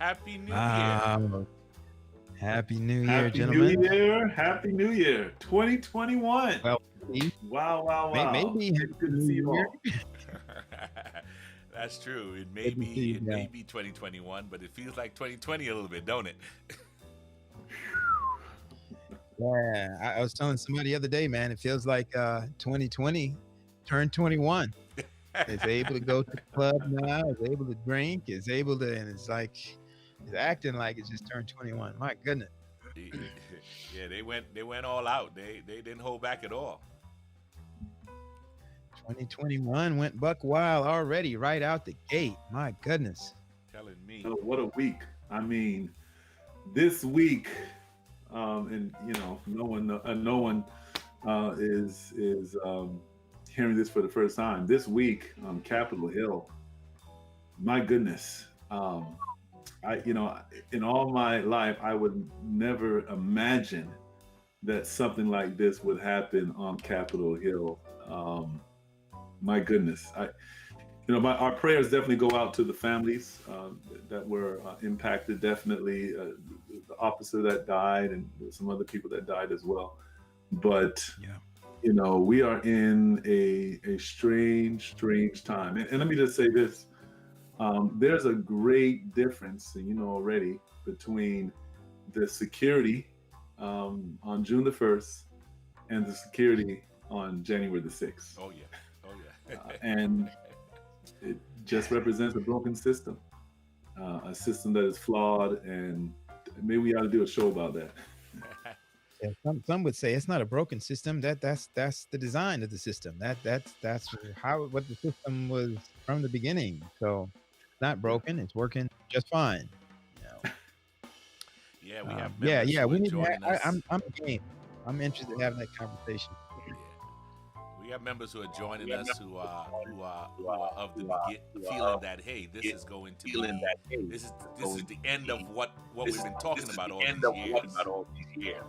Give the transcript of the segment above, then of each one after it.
Happy New Year. Wow. Happy New Year, Happy New gentlemen. Year. Happy New Year. 2021. Well, Wow, wow, wow. maybe Good, Happy good to see you New Year. all. That's true. It may Good to see be you it may guys. be 2021, but it feels like 2020 a little bit, don't it? Yeah, I was telling somebody the other day, man, it feels like 2020 turned 21. Is able to go to the club now, is able to drink, is able to, and it's acting like it's just turned 21. My goodness. Yeah, they went all out. They didn't hold back at all. 2021 went buck wild already, right out the gate. My goodness. Telling me. Oh, what a week. I mean, this week, and no one is hearing this for the first time. This week, Capitol Hill. My goodness. In all my life, I would never imagine that something like this would happen on Capitol Hill. My goodness, our prayers definitely go out to the families that were impacted. Definitely, the officer that died, and some other people that died as well. But Yeah. we are in a strange time. And let me just say this: there's a great difference, and already, between the security on June the 1st and the security on January the 6th. Oh yeah. Oh yeah. And it just represents a broken system, a system that is flawed, and maybe we ought to do a show about that. Yeah, some would say it's not a broken system. That's the design of the system. That's how what the system was from the beginning. So it's not Yeah. broken. It's working just fine. You know. Yeah, we have Yeah, members yeah. who are We need to. joining us. I'm game. I'm interested in having that conversation. Yeah. We have members who are joining us who are of the begin feeling that, hey, this is the end of what we've been talking about all these years.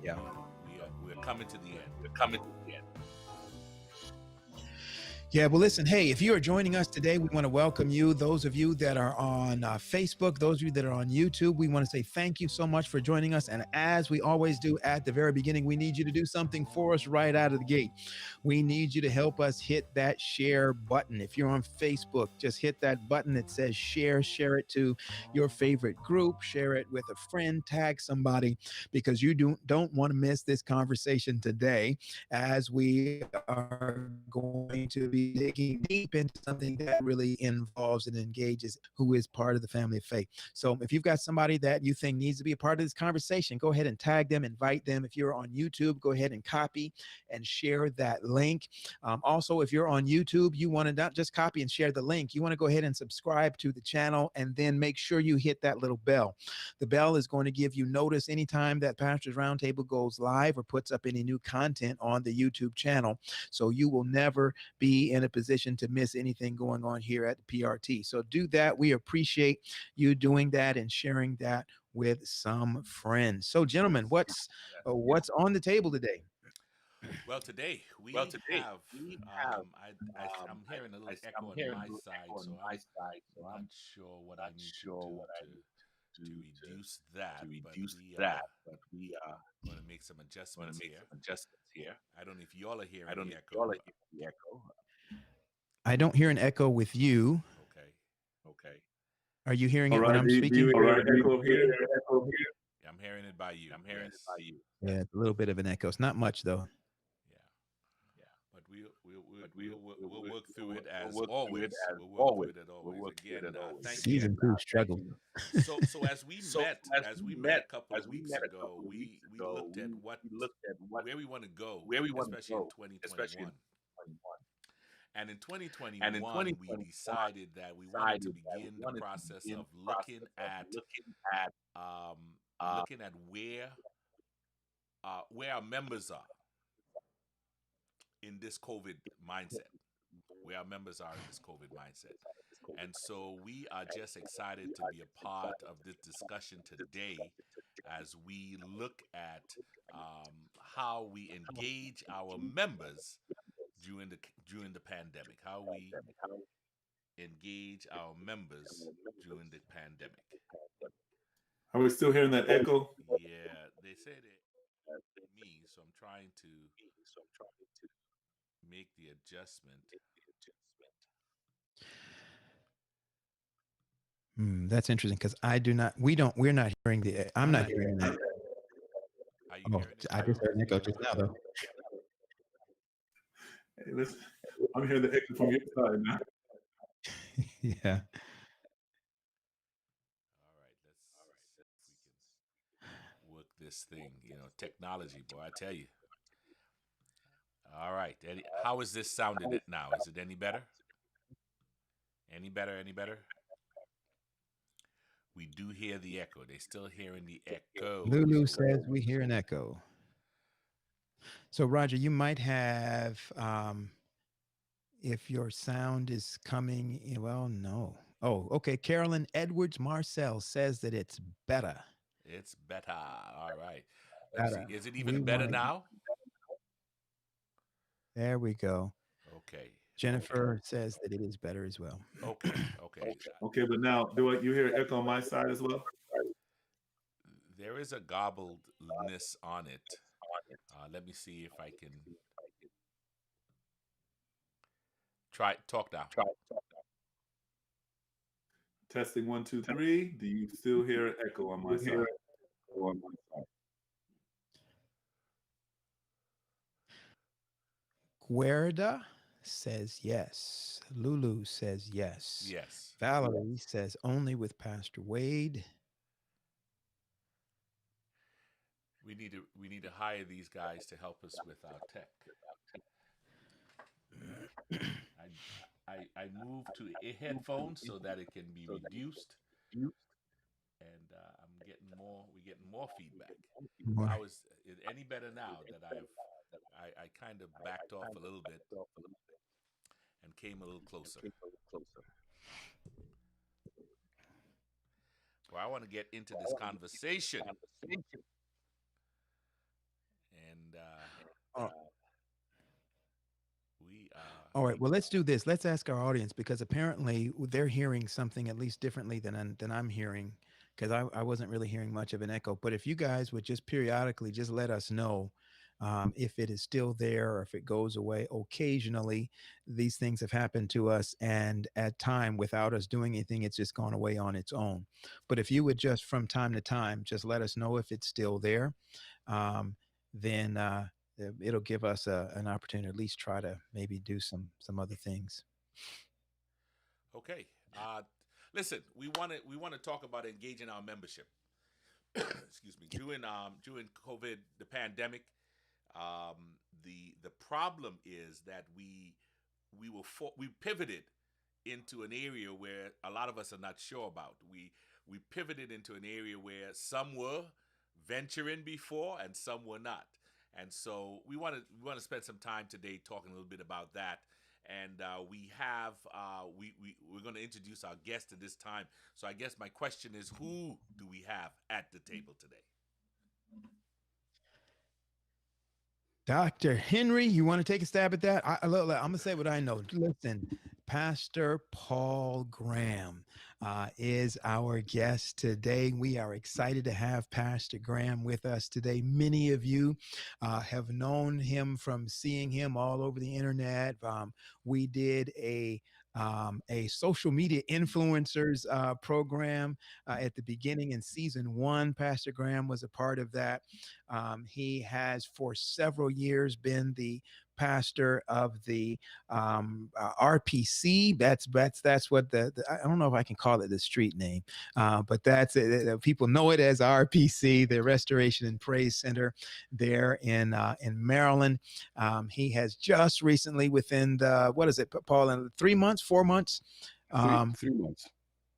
Yeah. We're coming to the end. Yeah, well, listen, hey, if you are joining us today, we want to welcome you. Those of you that are on Facebook, those of you that are on YouTube, we want to say thank you so much for joining us. And as we always do at the very beginning, we need you to do something for us right out of the gate. We need you to help us hit that share button. If you're on Facebook, just hit that button that says share it to your favorite group, share it with a friend, tag somebody, because you don't want to miss this conversation today, as we are going to be digging deep into something that really involves and engages who is part of the family of faith. So if you've got somebody that you think needs to be a part of this conversation, go ahead and tag them, invite them. If you're on YouTube, go ahead and copy and share that link. Also, if you're on YouTube, you want to not just copy and share the link, you want to go ahead and subscribe to the channel, and then make sure you hit that little bell. The bell is going to give you notice anytime that Pastor's Roundtable goes live or puts up any new content on the YouTube channel. So you will never be in a position to miss anything going on here at the PRT. So do that. We appreciate you doing that and sharing that with some friends. So, gentlemen, what's on the table today? Well, today we have. I'm hearing a little echo on my side, so I'm not sure what I need to do to reduce that. But we are going to make some adjustments here. I don't know if y'all are hearing the echo. I don't hear an echo with you. Okay. Are you hearing All it when right, I'm do speaking? you hear an echo here? I'm hearing it by you. Yes. Yeah, it's a little bit of an echo. It's not much though. Yeah. But we'll work through it as always. We'll work through it as always. Again, thank you. Season 2 struggle. So as we met a couple of weeks ago, we looked at where we want to go, especially in 2021. And in 2021, we decided that we wanted to begin the process of looking at where our members are in this COVID mindset. Where our members are in this COVID mindset. And so we are just excited to be a part of this discussion today as we look at how we engage our members during the pandemic, how we engage our members during the pandemic. Are we still hearing that echo? Yeah, they say it me, so I'm trying to make the adjustment. That's interesting because we're not hearing I'm not hearing that. Are you Oh, hearing it I now? just heard an echo just now, though. Hey, listen, I'm hearing the echo from your side now. Yeah. All right, let's see if we can work this thing. Technology, boy, I tell you. All right, Eddie, how is this sounding now? Is it any better? Any better? Any better? We do hear the echo. They still hearing the echo. Lulu says we hear an echo. So, Roger, you might have, if your sound is coming, well, no. Oh, okay. Carolyn Edwards Marcel says that it's better. It's better. All right. Let me see. Better. Is it even better now? There we go. Okay. Jennifer says that it is better as well. Okay. Okay. Okay, but now, you hear echo on my side as well? There is a gobbledness on it. Let me see if I can talk now. Testing 1, 2, 3. Do you still hear an echo on my side? Guerda says yes. Lulu says yes. Yes. Valerie says only with Pastor Wade. We need to hire these guys to help us with our tech. I moved to a headphone so that it can be reduced, and we're getting more feedback. How is it any better now that I kind of backed off a little bit and came a little closer? Well, I want to get into this conversation, and we are. All right. Well, let's do this. Let's ask our audience because apparently they're hearing something at least differently than I'm hearing, because I wasn't really hearing much of an echo. But if you guys would just periodically just let us know if it is still there or if it goes away. Occasionally, these things have happened to us, and at time, without us doing anything, it's just gone away on its own. But if you would just from time to time just let us know if it's still there, then it'll give us an opportunity to at least try to maybe do some other things. Okay. Listen, we want to talk about engaging our membership. Excuse me. During COVID, the pandemic, the problem is that we pivoted into an area where a lot of us are not sure about. We pivoted into an area where some were venturing before and some were not. And so we want to spend some time today talking a little bit about that. And we're going to introduce our guest at this time. So I guess my question is, who do we have at the table today? Dr. Henry, you want to take a stab at that? I'm going to say what I know. Listen, Pastor Paul Graham is our guest today. We are excited to have Pastor Graham with us today. Many of you have known him from seeing him all over the internet. We did a social media influencers program at the beginning in season 1. Pastor Graham was a part of that. He has for several years been the pastor of the RPC. That's what I don't know if I can call it the street name, but that's it. People know it as RPC, the Restoration and Praise Center there in Maryland. He has just recently, within the, what is it, Paul, in 3 months, 4 months? 3 months.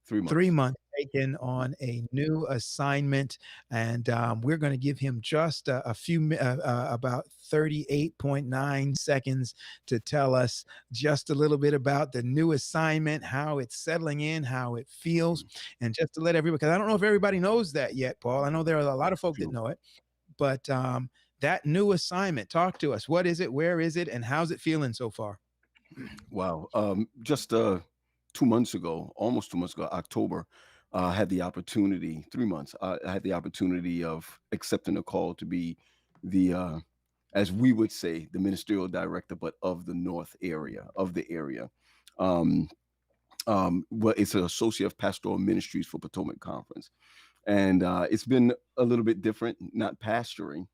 3 months. 3 months taken on a new assignment, and we're going to give him just a few about 38.9 seconds to tell us just a little bit about the new assignment, how it's settling in, how it feels, and just to let everybody, because I don't know if everybody knows that yet, Paul. I know there are a lot of folk that know it, but that new assignment, talk to us. What is it? Where is it? And how's it feeling so far? Wow. Just 2 months ago, almost 2 months ago, October, had the opportunity, 3 months, I had the opportunity of accepting a call to be the, as we would say, the ministerial director, but of the North area, of the area. Well, it's an associate of pastoral ministries for Potomac Conference. And it's been a little bit different, not pastoring,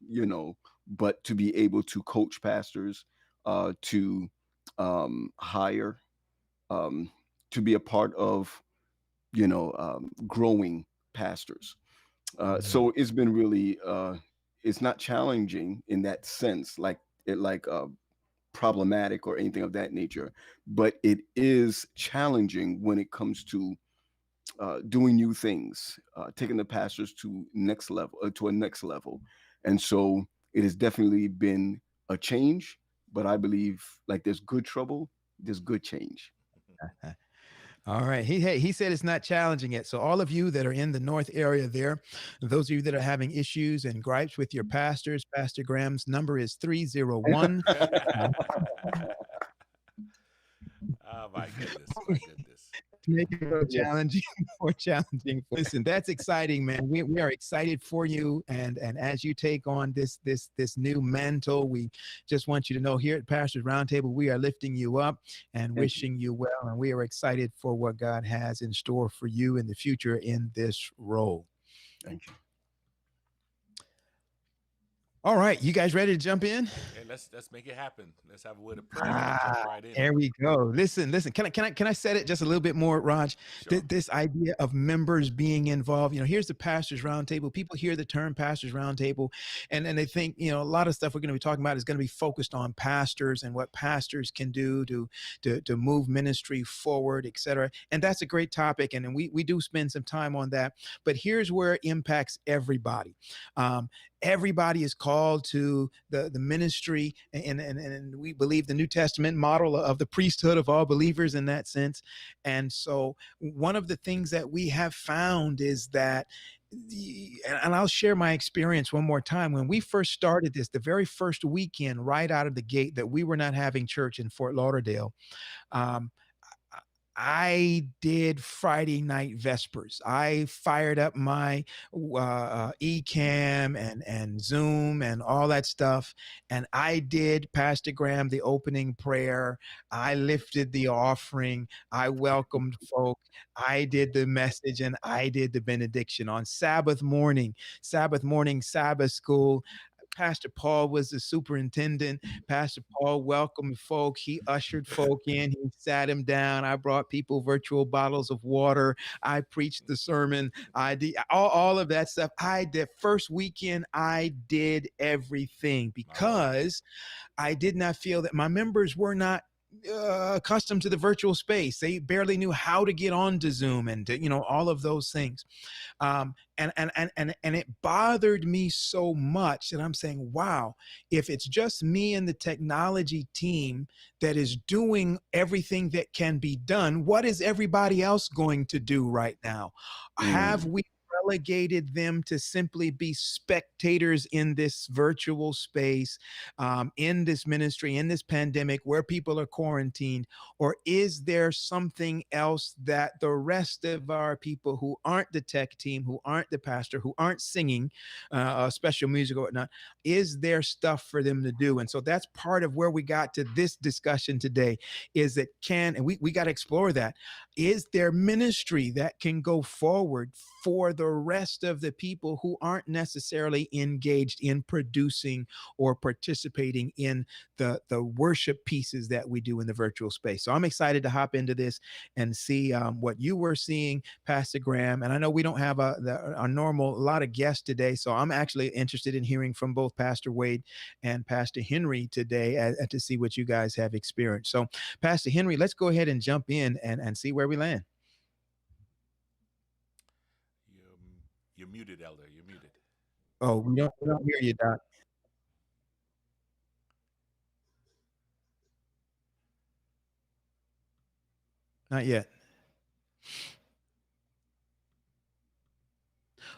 but to be able to coach pastors, to hire, to be a part of, growing pastors. So it's been really, it's not challenging in that sense, like problematic or anything of that nature, but it is challenging when it comes to doing new things, taking the pastors to a next level. And so it has definitely been a change, but I believe like there's good trouble, there's good change. All right. He said it's not challenging yet. So all of you that are in the North area there, those of you that are having issues and gripes with your pastors, Pastor Graham's number is 301. Oh my goodness, my goodness. Make it more challenging, more challenging. Listen, that's exciting, man. We are excited for you, and as you take on this new mantle, we just want you to know here at Pastors Roundtable, we are lifting you up and wishing you well, and we are excited for what God has in store for you in the future in this role. Thank you. All right, you guys ready to jump in? Hey, let's make it happen. Let's have a word of prayer. Jump right in. There we go. Listen. Can I set it just a little bit more, Raj? Sure. This idea of members being involved. Here's the Pastors Roundtable. People hear the term Pastors Roundtable, and they think a lot of stuff we're going to be talking about is going to be focused on pastors and what pastors can do to move ministry forward, et cetera. And that's a great topic, and we do spend some time on that. But here's where it impacts everybody. Everybody is called to the ministry, and we believe the New Testament model of the priesthood of all believers in that sense. And so one of the things that we have found is that, and I'll share my experience one more time. When we first started this, the very first weekend right out of the gate that we were not having church in Fort Lauderdale, I did Friday night Vespers. I fired up my eCam and Zoom and all that stuff. And I did, Pastor Graham, the opening prayer. I lifted the offering. I welcomed folk. I did the message, and I did the benediction on Sabbath morning, Sabbath school. Pastor Paul was the superintendent. Pastor Paul welcomed folk. He ushered folk in. He sat them down. I brought people virtual bottles of water. I preached the sermon. I did all of that stuff. I did first weekend. I did everything because I did not feel that my members were not accustomed to the virtual space. They barely knew how to get onto Zoom and to, all of those things. And it bothered me so much that I'm saying, wow, if it's just me and the technology team that is doing everything that can be done, what is everybody else going to do right now? Have we relegated them to simply be spectators in this virtual space, in this ministry, in this pandemic where people are quarantined? Or is there something else that the rest of our people who aren't the tech team, who aren't the pastor, who aren't singing special music or whatnot, is there stuff for them to do? And so that's part of where we got to this discussion today, is that and we got to explore that. Is there ministry that can go forward for the rest of the people who aren't necessarily engaged in producing or participating in the worship pieces that we do in the virtual space? So I'm excited to hop into this and see what you were seeing, Pastor Graham. And I know we don't have a lot of guests today, so I'm actually interested in hearing from both Pastor Wade and Pastor Henry today to see what you guys have experienced. So Pastor Henry, let's go ahead and jump in and see where we land. You're muted, Elder. You're muted. Oh, we don't hear you, Doc. Not yet.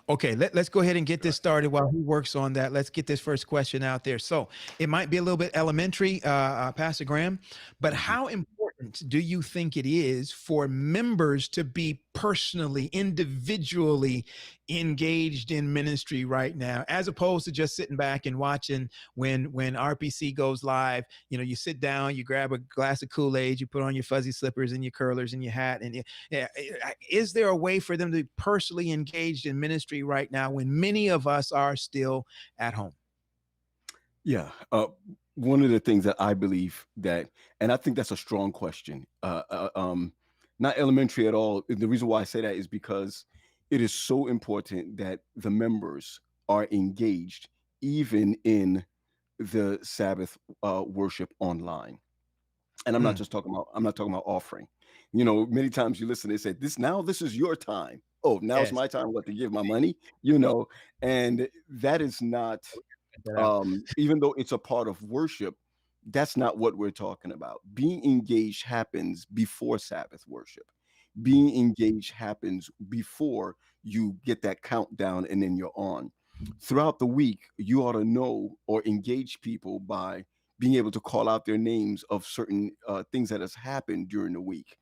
Okay, let's go ahead and get this started while he works on that. Let's get this first question out there. So it might be a little bit elementary, Pastor Graham, but how important do you think it is for members to be personally, individually engaged in ministry right now, as opposed to just sitting back and watching when RPC goes live? You know, you sit down, you grab a glass of Kool-Aid, you put on your fuzzy slippers and your curlers and your hat, and is there a way for them to be personally engaged in ministry right now when many of us are still at home? Yeah. One of the things that I believe that, and I think that's a strong question, not elementary at all. The reason why I say that is because it is so important that the members are engaged, even in the Sabbath worship online. And I'm not talking about offering. You know, many times you listen, they say, this is your time. Oh, now it's Yes. my time, what, to give my money, you know, and that is not, even though it's a part of worship, that's not what we're talking about. Being engaged happens before Sabbath worship. Being engaged happens before you get that countdown and then you're on. Throughout the week, you ought to know or engage people by being able to call out their names of certain things that has happened during the week.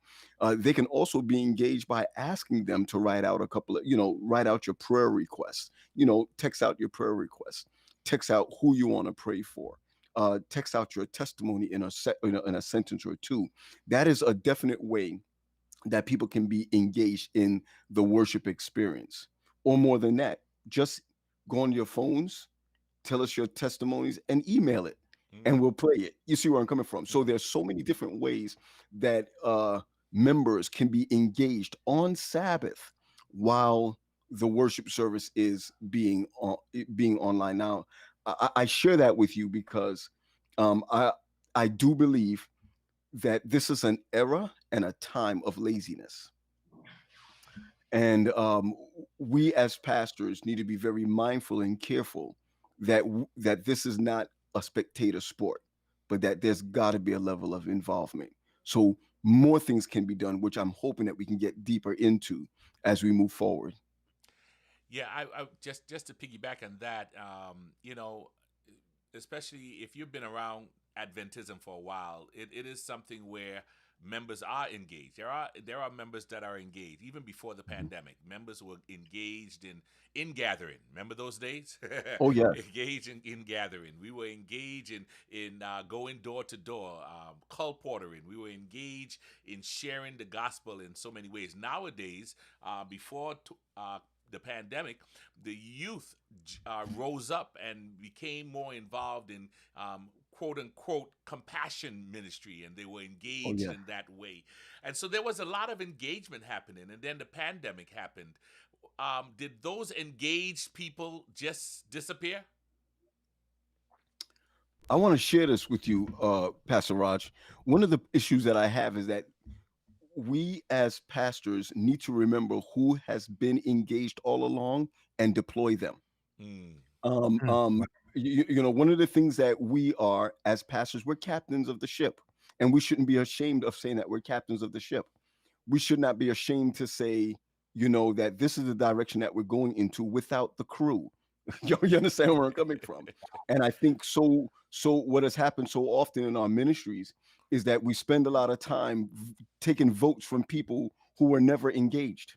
They can also be engaged by asking them to write out a couple of, write out your prayer requests, text out your prayer requests, text out who you want to pray for. Text out your testimony in a sentence or two. That is a definite way that people can be engaged in the worship experience. Or more than that, just go on your phones, tell us your testimonies, and email it, and we'll play it. You see where I'm coming from? So there's so many different ways that members can be engaged on Sabbath while the worship service is being online. Now, I share that with you because I do believe that this is an era and a time of laziness. And we as pastors need to be very mindful and careful that that this is not a spectator sport, but that there's got to be a level of involvement. So more things can be done, which I'm hoping that we can get deeper into as we move forward. Yeah, I just to piggyback on that, especially if you've been around Adventism for a while, it is something where members are engaged. There are members that are engaged even before the pandemic. Members were engaged in gathering. Remember those days? Oh yeah. Engaged in gathering. We were engaged in going door to door, colportering. We were engaged in sharing the gospel in so many ways. Nowadays, before the pandemic, the youth rose up and became more involved in quote unquote compassion ministry, and they were engaged in that way. And so there was a lot of engagement happening, and then the pandemic happened. Did those engaged people just disappear? I want to share this with you, Pastor Raj. One of the issues that I have is that we as pastors need to remember who has been engaged all along and deploy them. One of the things that we are as pastors, we're captains of the ship, and we shouldn't be ashamed of saying that we're captains of the ship. We should not be ashamed to say, that this is the direction that we're going into without the crew. You understand where I'm coming from? And I think so what has happened so often in our ministries is that we spend a lot of time taking votes from people who were never engaged.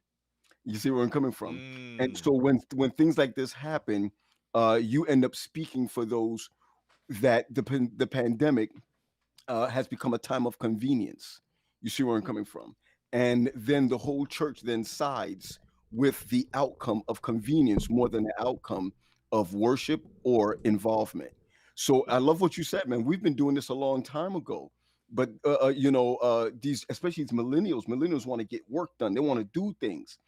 You see where I'm coming from? And so when things like this happen, you end up speaking for those that the pandemic has become a time of convenience. You see where I'm coming from? And then the whole church then sides with the outcome of convenience more than the outcome of worship or involvement. So I love what you said, man. We've been doing this a long time ago, but these, especially these millennials want to get work done. They want to do things,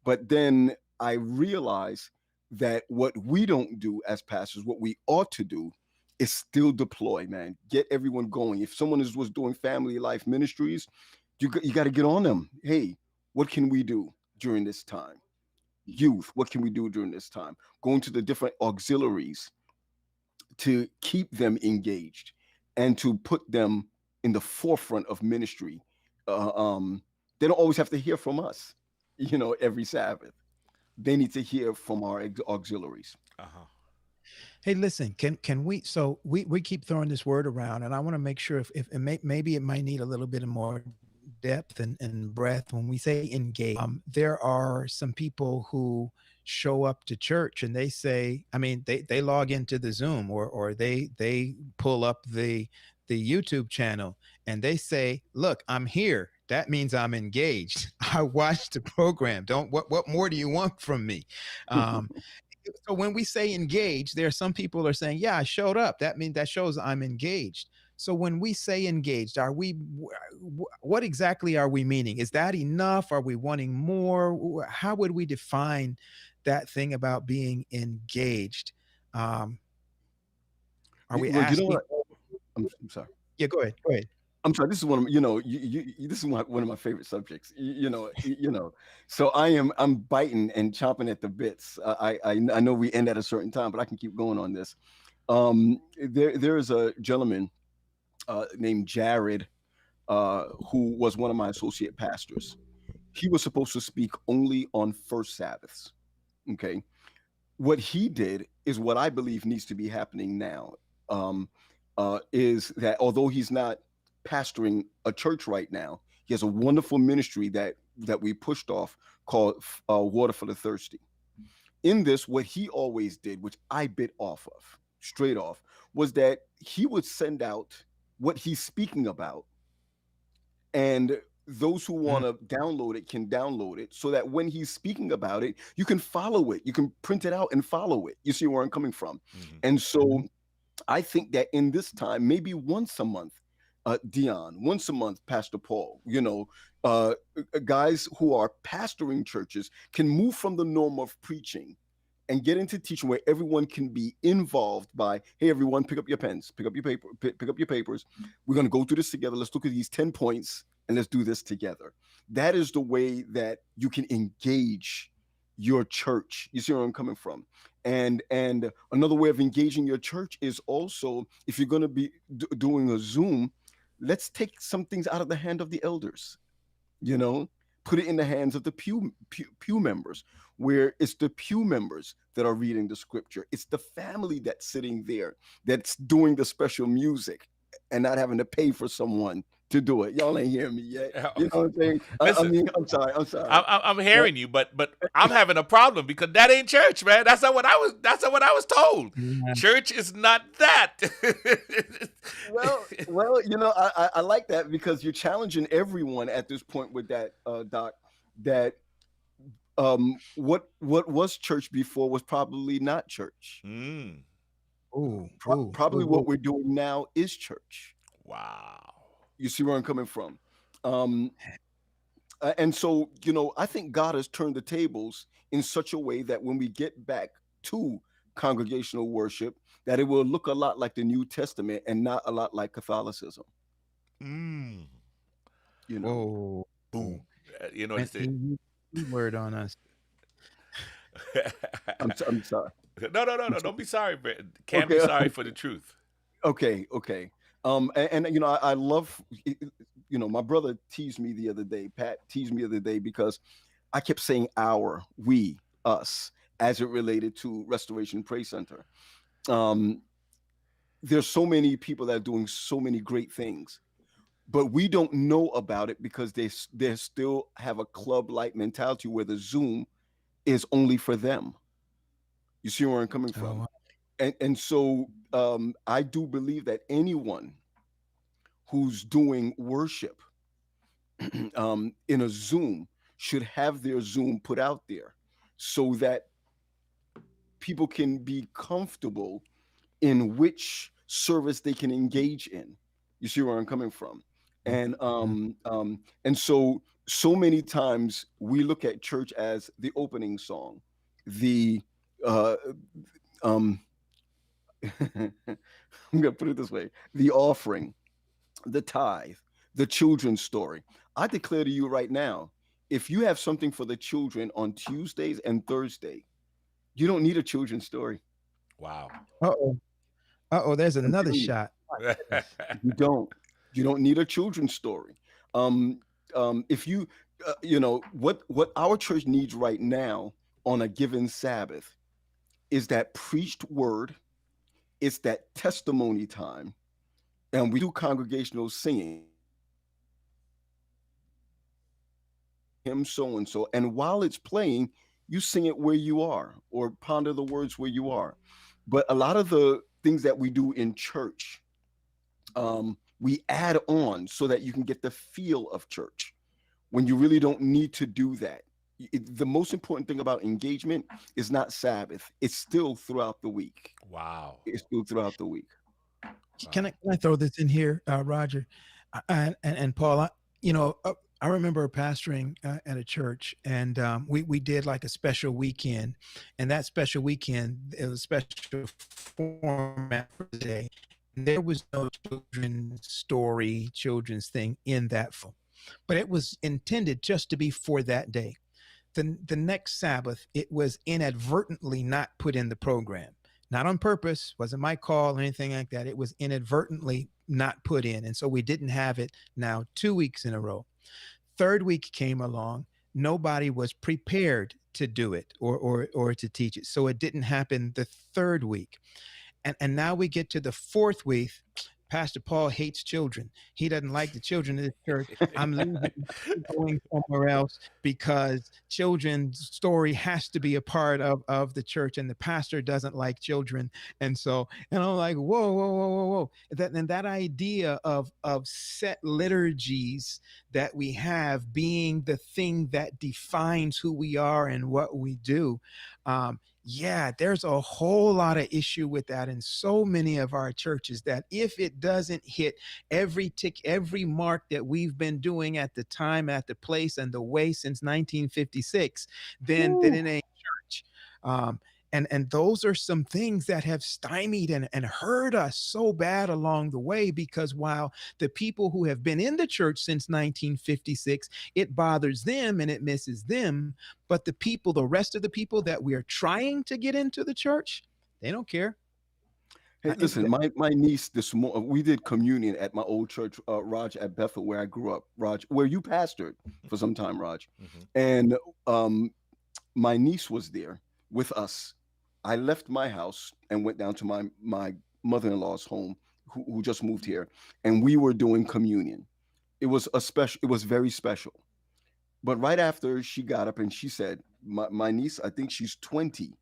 but then I realize that what we don't do as pastors, what we ought to do, is still deploy, man. Get everyone going. If someone was doing family life ministries, you got to get on them. Hey, what can we do during this time? Youth, what can we do during this time? Going to the different auxiliaries to keep them engaged and to put them in the forefront of ministry. They don't always have to hear from us, every Sabbath. They need to hear from our auxiliaries. Hey, listen, can we? So we keep throwing this word around, and I want to make sure if maybe it might need a little bit of more depth and breadth when we say engage. There are some people who show up to church and they say, I mean, they log into the Zoom or they pull up the YouTube channel and they say, "Look, I'm here. That means I'm engaged. I watched the program. Don't what more do you want from me?" Um, so when we say engaged, there are some people are saying, "Yeah, I showed up." That means that shows I'm engaged. So when we say engaged, are we what exactly are we meaning? Is that enough? Are we wanting more? How would we define that thing about being engaged? Um, are we Well, you know asking? what? I'm sorry. Yeah, go ahead. Go ahead. I'm sorry. This is one of this is one of my favorite subjects. So I'm biting and chomping at the bits. I know we end at a certain time, but I can keep going on this. There is a gentleman named Jared who was one of my associate pastors. He was supposed to speak only on first Sabbaths. Okay, what he did is what I believe needs to be happening now. Is that although he's not pastoring a church right now, he has a wonderful ministry that we pushed off called Water for the Thirsty. In this, what he always did, which I bit off of straight off, was that he would send out what he's speaking about, and those who want to download it can download it so that when he's speaking about it, you can follow it. You can print it out and follow it. You see where I'm coming from? Mhm. And so I think that in this time, maybe once a month, Dion, once a month, Pastor Paul, guys who are pastoring churches can move from the norm of preaching and get into teaching where everyone can be involved by, hey, everyone, pick up your pens, pick up your paper, pick up your papers. We're going to go through this together. Let's look at these 10 points and let's do this together. That is the way that you can engage your church. You see where I'm coming from? And another way of engaging your church is also, if you're going to be doing a Zoom, let's take some things out of the hand of the elders, put it in the hands of the pew members, where it's the pew members that are reading the scripture. It's the family that's sitting there that's doing the special music and not having to pay for someone to do it. Y'all ain't hearing me yet. You know what I'm saying? I Listen, mean, I'm sorry. I'm hearing you, but I'm having a problem because that ain't church, man. That's not what I was. That's not what I was told. Yeah. Church is not that. Well, I like that because you're challenging everyone at this point with that, Doc. That what was church before was probably not church. Mm. Ooh, Probably ooh, what ooh. we're doing now is church. Wow. You see where I'm coming from? And so, I think God has turned the tables in such a way that when we get back to congregational worship, that it will look a lot like the New Testament and not a lot like Catholicism. Mm. Whoa. Boom. You And said. you word on us. I'm sorry. No. Don't be sorry, man. Can't be Okay. sorry for the truth. Okay. And I love, my brother teased me the other day. Pat teased me the other day because I kept saying our, we, us, as it related to Restoration Praise Center. There's so many people that are doing so many great things, but we don't know about it because they still have a club-like mentality where the Zoom is only for them. You see where I'm coming Oh, from? wow. And so I do believe that anyone who's doing worship in a Zoom should have their Zoom put out there so that people can be comfortable in which service they can engage in. You see where I'm coming from? And so many times we look at church as the opening song, the I'm gonna put it this way: the offering, the tithe, the children's story. I declare to you right now, if you have something for the children on Tuesdays and Thursday, you don't need a children's story. Wow. There's I'm another telling you, shot. you don't. You don't need a children's story. If you, what our church needs right now on a given Sabbath is that preached word it's that testimony time, and we do congregational singing, hymn so and so, and while it's playing, you sing it where you are or ponder the words where you are. But a lot of the things that we do in church, we add on so that you can get the feel of church when you really don't need to do that. The most important thing about engagement is not Sabbath. It's still throughout the week. Wow. It's still throughout the week. Can I throw this in here, Roger, and Paul? I remember pastoring at a church, and we did like a special weekend, and that special weekend it was a special format for the day. And there was no children's story, children's thing in that film, but it was intended just to be for that day. The next Sabbath, it was inadvertently not put in the program, not on purpose, wasn't my call or anything like that. It was inadvertently not put in. And so we didn't have it now 2 weeks in a row. Third week came along. Nobody was prepared to do it or to teach it. So it didn't happen the third week. And now we get to the fourth week. Pastor Paul hates children. He doesn't like the children of the church. I'm leaving, going somewhere else because children's story has to be a part of the church, and the pastor doesn't like children. And I'm like, whoa, whoa, whoa, whoa, whoa. That idea of set liturgies that we have being the thing that defines who we are and what we do. Yeah, there's a whole lot of issue with that in so many of our churches, that if it doesn't hit every tick, every mark that we've been doing at the time, at the place, and the way since 1956, then it ain't church. And those are some things that have stymied and hurt us so bad along the way, because while the people who have been in the church since 1956, it bothers them and it misses them. But the rest of the people that we are trying to get into the church, they don't care. Hey, listen, my niece this morning, we did communion at my old church, Raj, at Bethel, where I grew up, Raj, where you pastored for some time, Raj. And my niece was there with us. I left my house and went down to my mother-in-law's home, who just moved here, and we were doing communion. It was very special. But right after, she got up and she said, my niece, I think she's 20.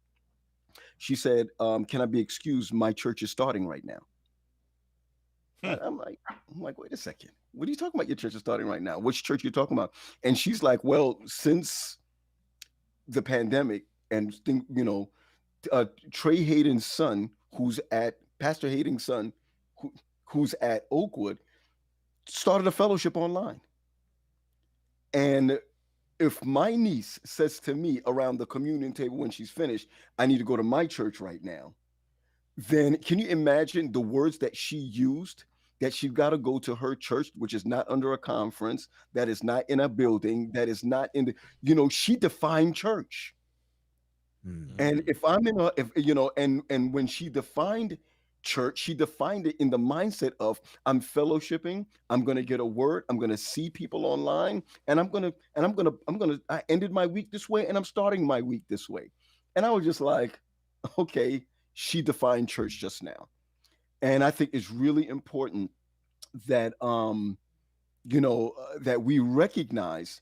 She said, can I be excused? My church is starting right now. I'm like, wait a second. What are you talking about? Your church is starting right now. Which church are you talking about? And she's like, well, since the pandemic and Trey Hayden's son, Pastor Hayden's son, who's at Oakwood, started a fellowship online. And if my niece says to me around the communion table when she's finished, I need to go to my church right now, then can you imagine the words that she used? That she's got to go to her church, which is not under a conference, that is not in a building, that is not in she defined church. And if I'm and when she defined church, she defined it in the mindset of, I'm fellowshipping, I'm going to get a word, I'm going to see people online, and I ended my week this way, and I'm starting my week this way. And I was just like, okay, she defined church just now. And I think it's really important that that we recognize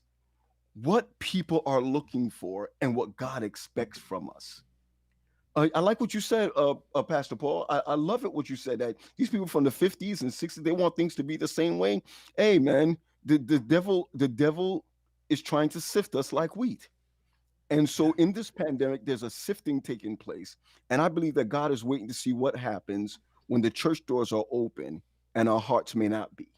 what people are looking for and what God expects from us. I like what you said, Pastor Paul. I love it what you said, that these people from the 50s and 60s, they want things to be the same way. Hey, man, the devil is trying to sift us like wheat. And so in this pandemic, there's a sifting taking place. And I believe that God is waiting to see what happens when the church doors are open and our hearts may not be.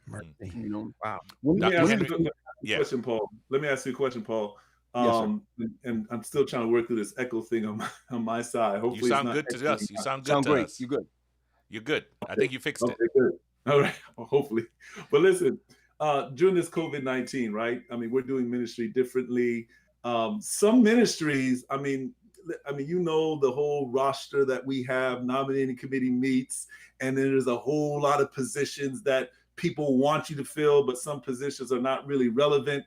Wow. Let me ask you a question, Paul. Let me ask you a question, Paul. Yes, and I'm still trying to work through this echo thing on my side. Hopefully, you sound good to us. You sound good to great. us. You're good. You're good. I think you fixed it. Good. All right. Well, hopefully. But listen, during this COVID-19, right? I mean, we're doing ministry differently. Some ministries, I mean, the whole roster that we have, nominating committee meets, and then there's a whole lot of positions that people want you to fill, but some positions are not really relevant.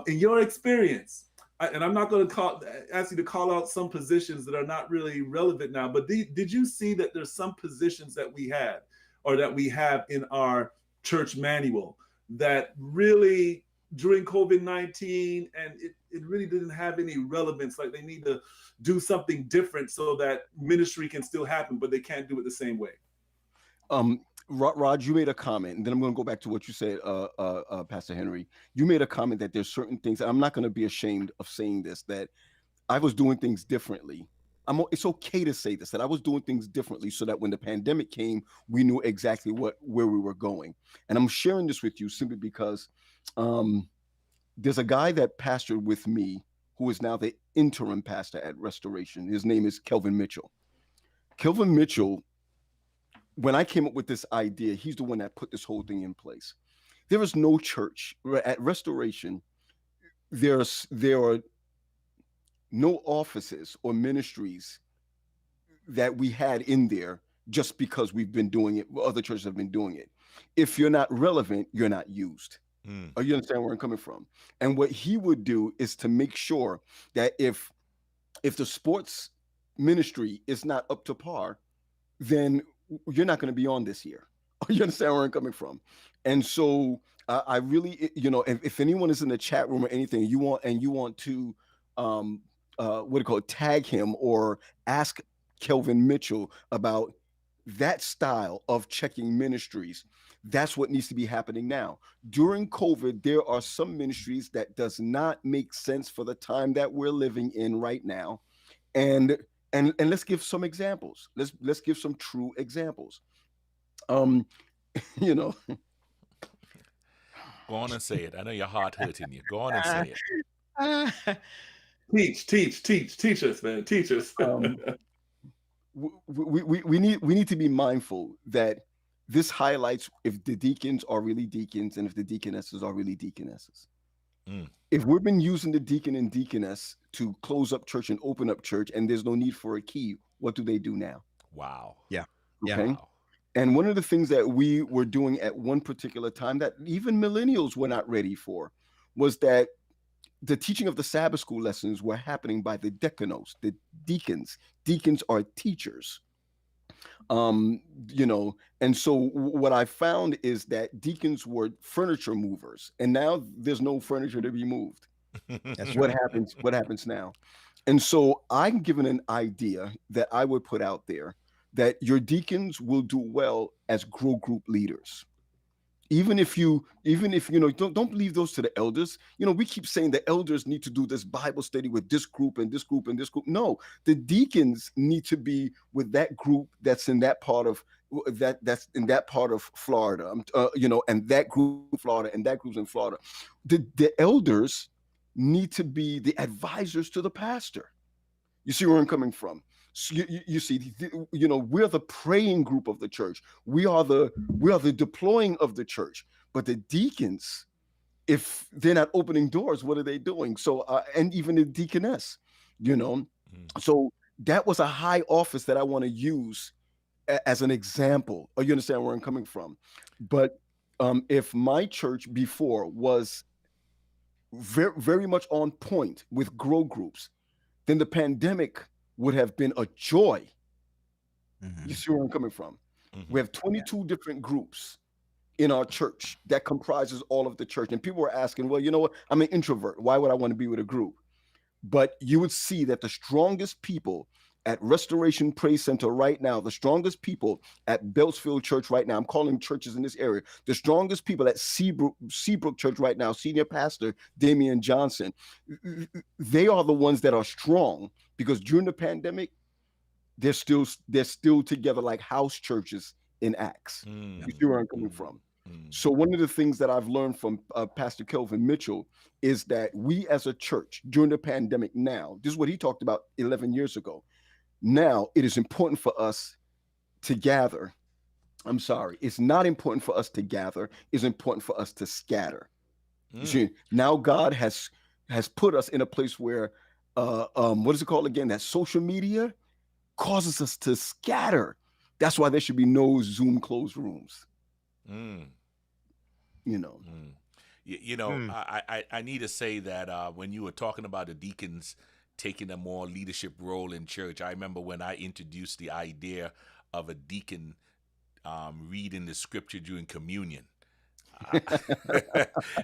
In your experience, and I'm not going to ask you to call out some positions that are not really relevant now, but did you see that there's some positions that we had or that we have in our church manual that really during COVID-19 and it really didn't have any relevance, like they need to do something different so that ministry can still happen, but they can't do it the same way? Rod, you made a comment, and then I'm going to go back to what you said, Pastor Henry. You made a comment that there's certain things, and I'm not going to be ashamed of saying this, that I was doing things differently. It's okay to say this, that I was doing things differently so that when the pandemic came, we knew exactly where we were going. And I'm sharing this with you simply because there's a guy that pastored with me who is now the interim pastor at Restoration. His name is Kelvin Mitchell. Kelvin Mitchell, when I came up with this idea, he's the one that put this whole thing in place. There is no church at Restoration. There are no offices or ministries that we had in there just because we've been doing it. Other churches have been doing it. If you're not relevant, you're not used. Or you understand where I'm coming from? And what he would do is to make sure that if the sports ministry is not up to par, then you're not going to be on this year. You understand where I'm coming from? And so I really, if anyone is in the chat room or anything, you want to, tag him or ask Kelvin Mitchell about that style of checking ministries. That's what needs to be happening now. During COVID, there are some ministries that does not make sense for the time that we're living in right now. And let's give some examples. Let's give some true examples. Go on and say it. I know your heart hurting you. Go on and say it. Teach us, man. Teach us. We need to be mindful that this highlights if the deacons are really deacons and if the deaconesses are really deaconesses. If we've been using the deacon and deaconess to close up church and open up church and there's no need for a key, what do they do now? Wow. Yeah. Okay. Wow. And one of the things that we were doing at one particular time that even millennials were not ready for was that the teaching of the Sabbath school lessons were happening by the deaconos, the deacons. Deacons are teachers. And so what I found is that deacons were furniture movers, and now there's no furniture to be moved. That's What right. happens now? And so I'm given an idea that I would put out there that your deacons will do well as grow group leaders. Even if don't leave those to the elders. We keep saying the elders need to do this Bible study with this group and this group and this group. No, the deacons need to be with that group that's in that part of Florida, and that group in Florida and that group's in Florida. The elders need to be the advisors to the pastor. You see where I'm coming from? So you see, we're the praying group of the church. We are the deploying of the church. But the deacons, if they're not opening doors, what are they doing? So, and even the deaconess, So that was a high office that I want to use as an example. Or you understand where I'm coming from? But if my church before was very, very much on point with grow groups, then the pandemic would have been a joy. You see where I'm coming from? We have 22 different groups in our church that comprises all of the church. And people were asking, well, you know what? I'm an introvert. Why would I want to be with a group? But you would see that the strongest people at Restoration Praise Center right now, the strongest people at Beltsfield Church right now, I'm calling churches in this area, the strongest people at Seabrook Church right now, Senior Pastor Damian Johnson, they are the ones that are strong because during the pandemic, they're still together like house churches in Acts. You see where I'm coming from? So one of the things that I've learned from Pastor Kelvin Mitchell is that we as a church during the pandemic now, this is what he talked about 11 years ago. Now it is important for us to gather. I'm sorry. It's not important for us to gather. It's important for us to scatter. You see, now God has put us in a place where, what is it called again? That social media causes us to scatter. That's why there should be no Zoom closed rooms. Hmm. I need to say that when you were talking about the deacons taking a more leadership role in church, I remember when I introduced the idea of a deacon reading the scripture during communion.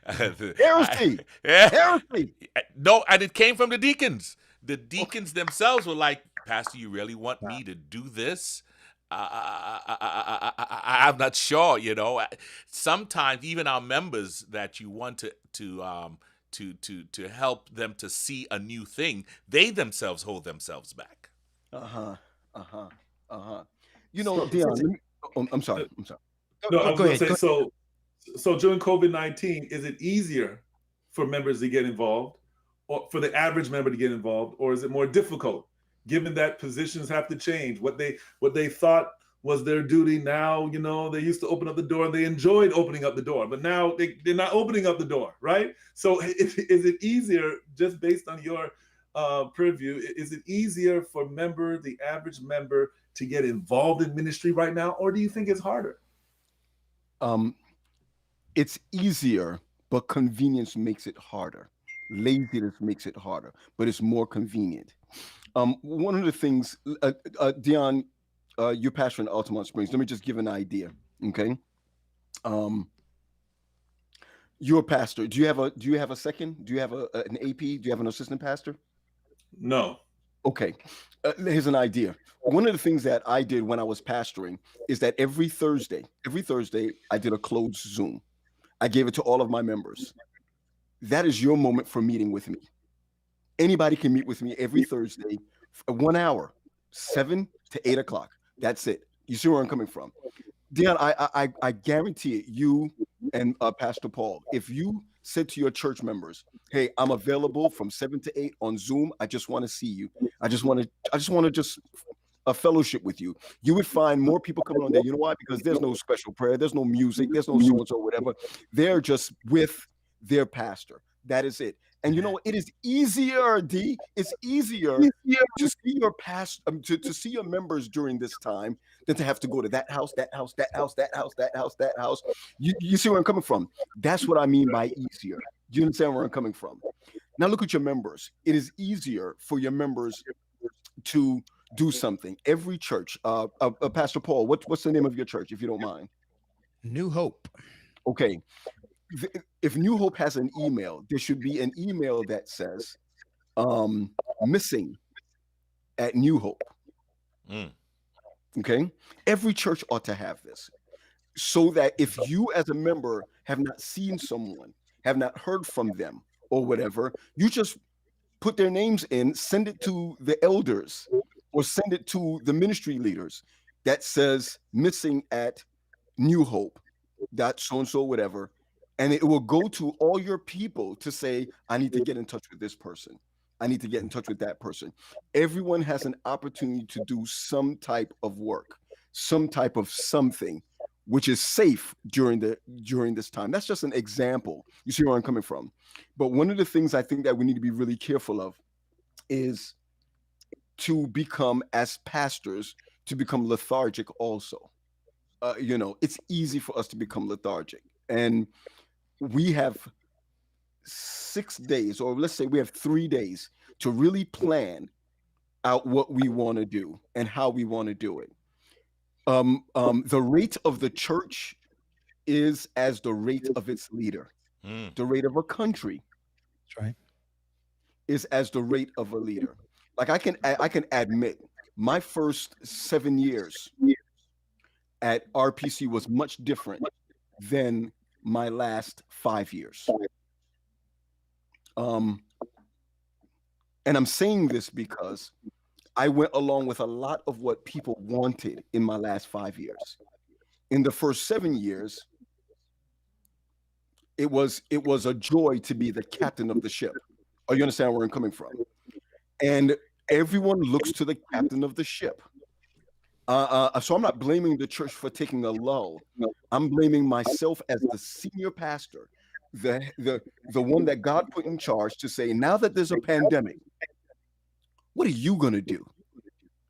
Heresy. Yeah, Heresy. no, and it came from the deacons. The Okay. deacons themselves were like, Pastor, you really want me to do this? I'm not sure. Sometimes even our members that you want to help them to see a new thing, they themselves hold themselves back. Uh-huh. Uh-huh. Uh-huh. So, Dion, I'm sorry. uh, I'm sorry. no, I was Go going to ahead. say, so during COVID-19, is it easier for members to get involved, or for the average member to get involved, or is it more difficult, given that positions have to change? What they thought was their duty now, they used to open up the door and they enjoyed opening up the door, but now they're not opening up the door, right? So is it easier, just based on your purview, is it easier for the average member to get involved in ministry right now, or do you think it's harder? Um, it's easier, but convenience makes it harder. Laziness makes it harder, but it's more convenient. One of the things, Dion, you're pastor in Altamont Springs. Let me just give an idea. Okay. Um, you're a pastor. Do you have a second? Do you have an AP? Do you have an assistant pastor? No. Okay. Here's an idea. One of the things that I did when I was pastoring is that every Thursday, I did a closed Zoom. I gave it to all of my members. That is your moment for meeting with me. Anybody can meet with me every Thursday for 1 hour, 7 to 8 o'clock. That's it. You see where I'm coming from? Dion, I guarantee it, you and Pastor Paul, if you said to your church members, "Hey, I'm available from 7 to 8 on Zoom. I just want to see you. I just want to a fellowship with you." You would find more people coming on there. You know why? Because there's no special prayer, there's no music, there's no so and so, whatever. They're just with their pastor. That is it. And you know what? It is easier, D. It's easier to see your to see your members during this time than to have to go to that house, that house, that house, that house, that house, that house. You see where I'm coming from? That's what I mean by easier. Do you understand where I'm coming from? Now look at your members. It is easier for your members to do something. Every church, Pastor Paul, what's the name of your church, if you don't mind? New Hope. Okay. If New Hope has an email, there should be an email that says missing at New Hope. Mm. Okay. Every church ought to have this, so that if you as a member have not seen someone, have not heard from them or whatever, you just put their names in, send it to the elders or send it to the ministry leaders that says missing at New Hope, that so and so, whatever. And it will go to all your people to say, I need to get in touch with this person. I need to get in touch with that person. Everyone has an opportunity to do some type of work, some type of something, which is safe during this time. That's just an example. You see where I'm coming from? But one of the things I think that we need to be really careful of is to become, as pastors, to become lethargic also. It's easy for us to become lethargic. And we have 6 days, or let's say we have 3 days to really plan out what we want to do and how we want to do it. The rate of the church is as the rate of its leader. Mm. The rate of a country That's right. is as the rate of a leader. Like I can admit, my first 7 years at RPC was much different than my last 5 years. And I'm saying this because I went along with a lot of what people wanted in my last 5 years. In the first 7 years, it was a joy to be the captain of the ship. Oh, you understand where I'm coming from? And everyone looks to the captain of the ship. So I'm not blaming the church for taking a lull. I'm blaming myself as the senior pastor, the one that God put in charge to say, now that there's a pandemic, what are you going to do?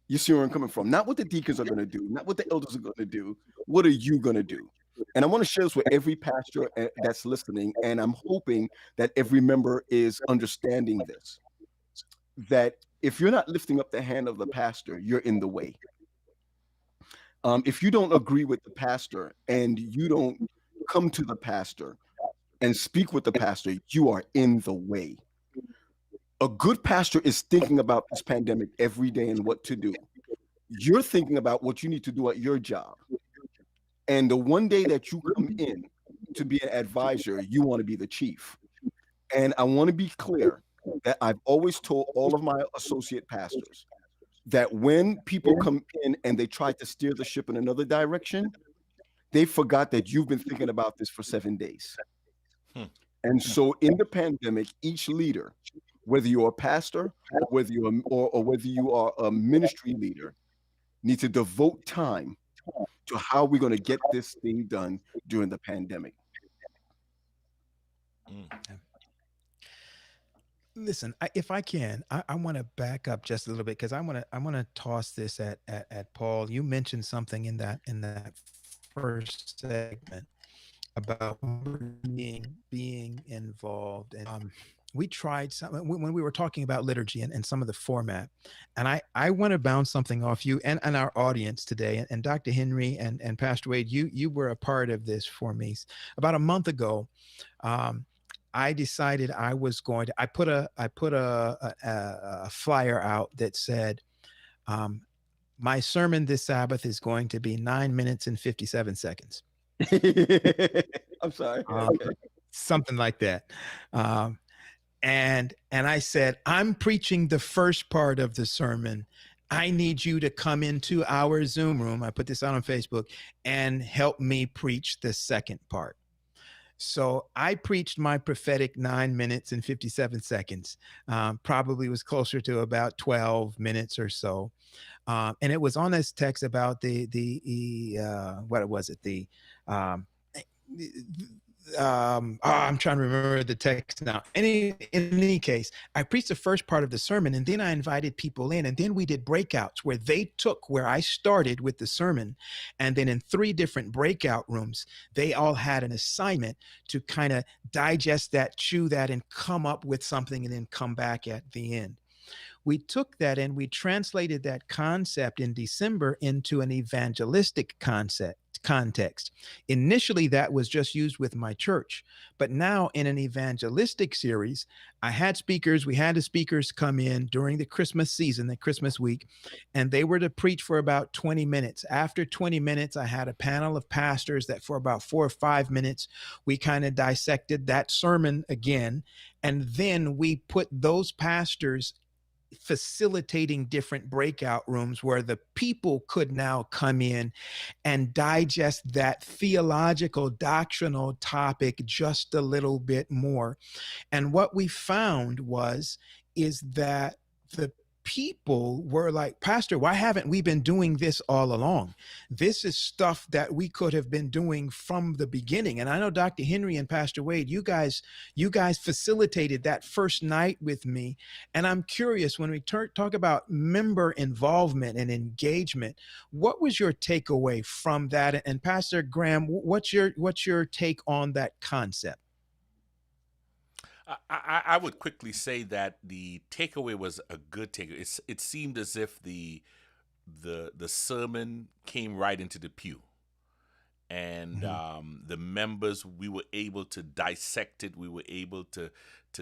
You see where I'm coming from? Not what the deacons are going to do, not what the elders are going to do. What are you going to do? And I want to share this with every pastor that's listening, and I'm hoping that every member is understanding this, that if you're not lifting up the hand of the pastor, you're in the way. If you don't agree with the pastor and you don't come to the pastor and speak with the pastor, you are in the way. A good pastor is thinking about this pandemic every day and what to do. You're thinking about what you need to do at your job. And the one day that you come in to be an advisor, you want to be the chief. And I want to be clear that I've always told all of my associate pastors that when people come in and they try to steer the ship in another direction, they forgot that you've been thinking about this for 7 days. And so in the pandemic, each leader, whether you're a pastor or whether you are a ministry leader, need to devote time to how we're going to get this thing done during the pandemic. Listen, if I can, I want to back up just a little bit because I want to toss this at Paul. You mentioned something in that first segment about being involved, and we tried something when we were talking about liturgy and some of the format, and I want to bounce something off you and our audience today, and Dr. Henry and Pastor Wade, you were a part of this for me about a month ago. I decided I was going to. I put a flyer out that said, "My sermon this Sabbath is going to be 9 minutes and 57 seconds." I'm sorry. Okay. Something like that. And I said, "I'm preaching the first part of the sermon. I need you to come into our Zoom room." I put this out on Facebook and help me preach the second part. So I preached my prophetic 9 minutes and 57 seconds. Probably was closer to about 12 minutes or so. And it was on this text about what was it? I'm trying to remember the text now. In any case, I preached the first part of the sermon, and then I invited people in, and then we did breakouts where they took where I started with the sermon, and then in 3 different breakout rooms, they all had an assignment to kind of digest that, chew that, and come up with something, and then come back at the end. We took that and we translated that concept in December into an evangelistic context. Initially, that was just used with my church, but now in an evangelistic series, I had speakers. We had the speakers come in during the Christmas season, the Christmas week, and they were to preach for about 20 minutes. After 20 minutes, I had a panel of pastors that for about 4 or 5 minutes, we kind of dissected that sermon again, and then we put those pastors facilitating different breakout rooms where the people could now come in and digest that theological doctrinal topic just a little bit more. And what we found is that the people were like, "Pastor, why haven't we been doing this all along? This is stuff that we could have been doing from the beginning." And I know Dr. Henry and Pastor Wade, you guys facilitated that first night with me. And I'm curious, when we talk about member involvement and engagement, what was your takeaway from that? And Pastor Graham, what's your take on that concept? I would quickly say that the takeaway was a good takeaway. It seemed as if the sermon came right into the pew, and the members, we were able to dissect it. We were able to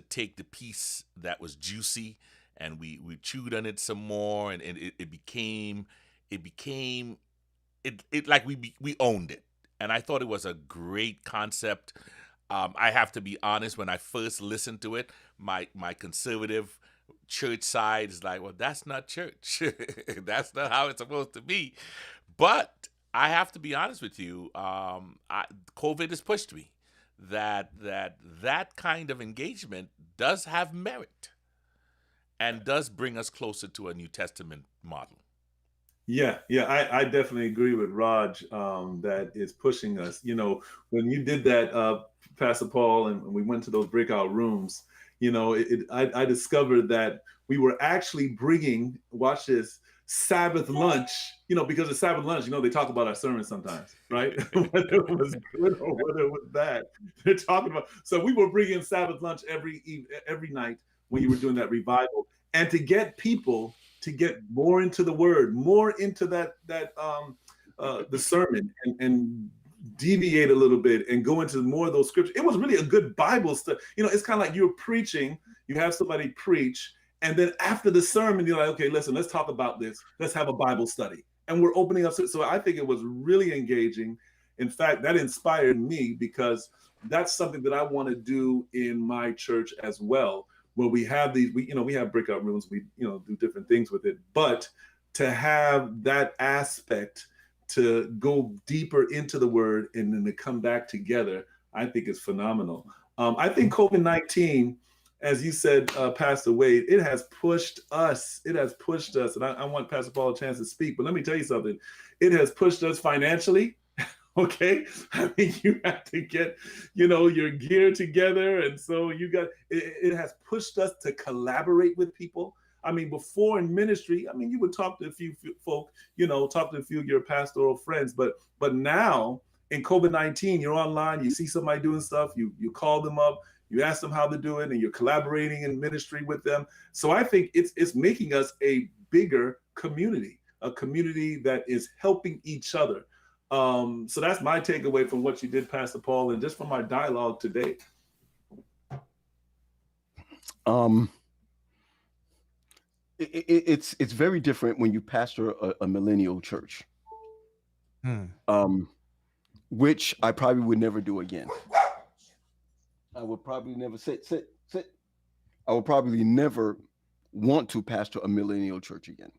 take the piece that was juicy, and we chewed on it some more, and it became like we owned it, and I thought it was a great concept. I have to be honest, when I first listened to it, my conservative church side is like, "Well, that's not church. That's not how it's supposed to be." But I have to be honest with you, COVID has pushed me that kind of engagement does have merit and does bring us closer to a New Testament model. Yeah, I definitely agree with Raj, that is pushing us. When you did that, Pastor Paul, and we went to those breakout rooms, I discovered that we were actually bringing, watch this, Sabbath lunch, because it's Sabbath lunch, they talk about our sermons sometimes, right? Whether it was good or whether it was bad, they're talking about. So we were bringing Sabbath lunch every night when you were doing that revival, and to get people to get more into the word, more into the sermon, and deviate a little bit and go into more of those scriptures. It was really a good Bible stuff. It's kind of like you're preaching, you have somebody preach, and then after the sermon, you're like, okay, listen, let's talk about this. Let's have a Bible study. And we're opening up. So I think it was really engaging. In fact, that inspired me, because that's something that I want to do in my church as well, where we have these, we have breakout rooms, we, do different things with it, but to have that aspect to go deeper into the word and then to come back together, I think is phenomenal. I think COVID-19, as you said, Pastor Wade, it has pushed us. It has pushed us. And I want Pastor Paul a chance to speak, but let me tell you something. It has pushed us financially. Okay. I mean, you have to get, your gear together. And so it has pushed us to collaborate with people. I mean, before in ministry, you would talk to a few folk, talk to a few of your pastoral friends, but now in COVID-19, you're online, you see somebody doing stuff, you call them up, you ask them how they're doing, and you're collaborating in ministry with them. So I think it's making us a bigger community, a community that is helping each other. So that's my takeaway from what you did, Pastor Paul, and just from our dialogue today. It's very different when you pastor a millennial church, which I probably would never do again. I would probably never sit. I would probably never want to pastor a millennial church again.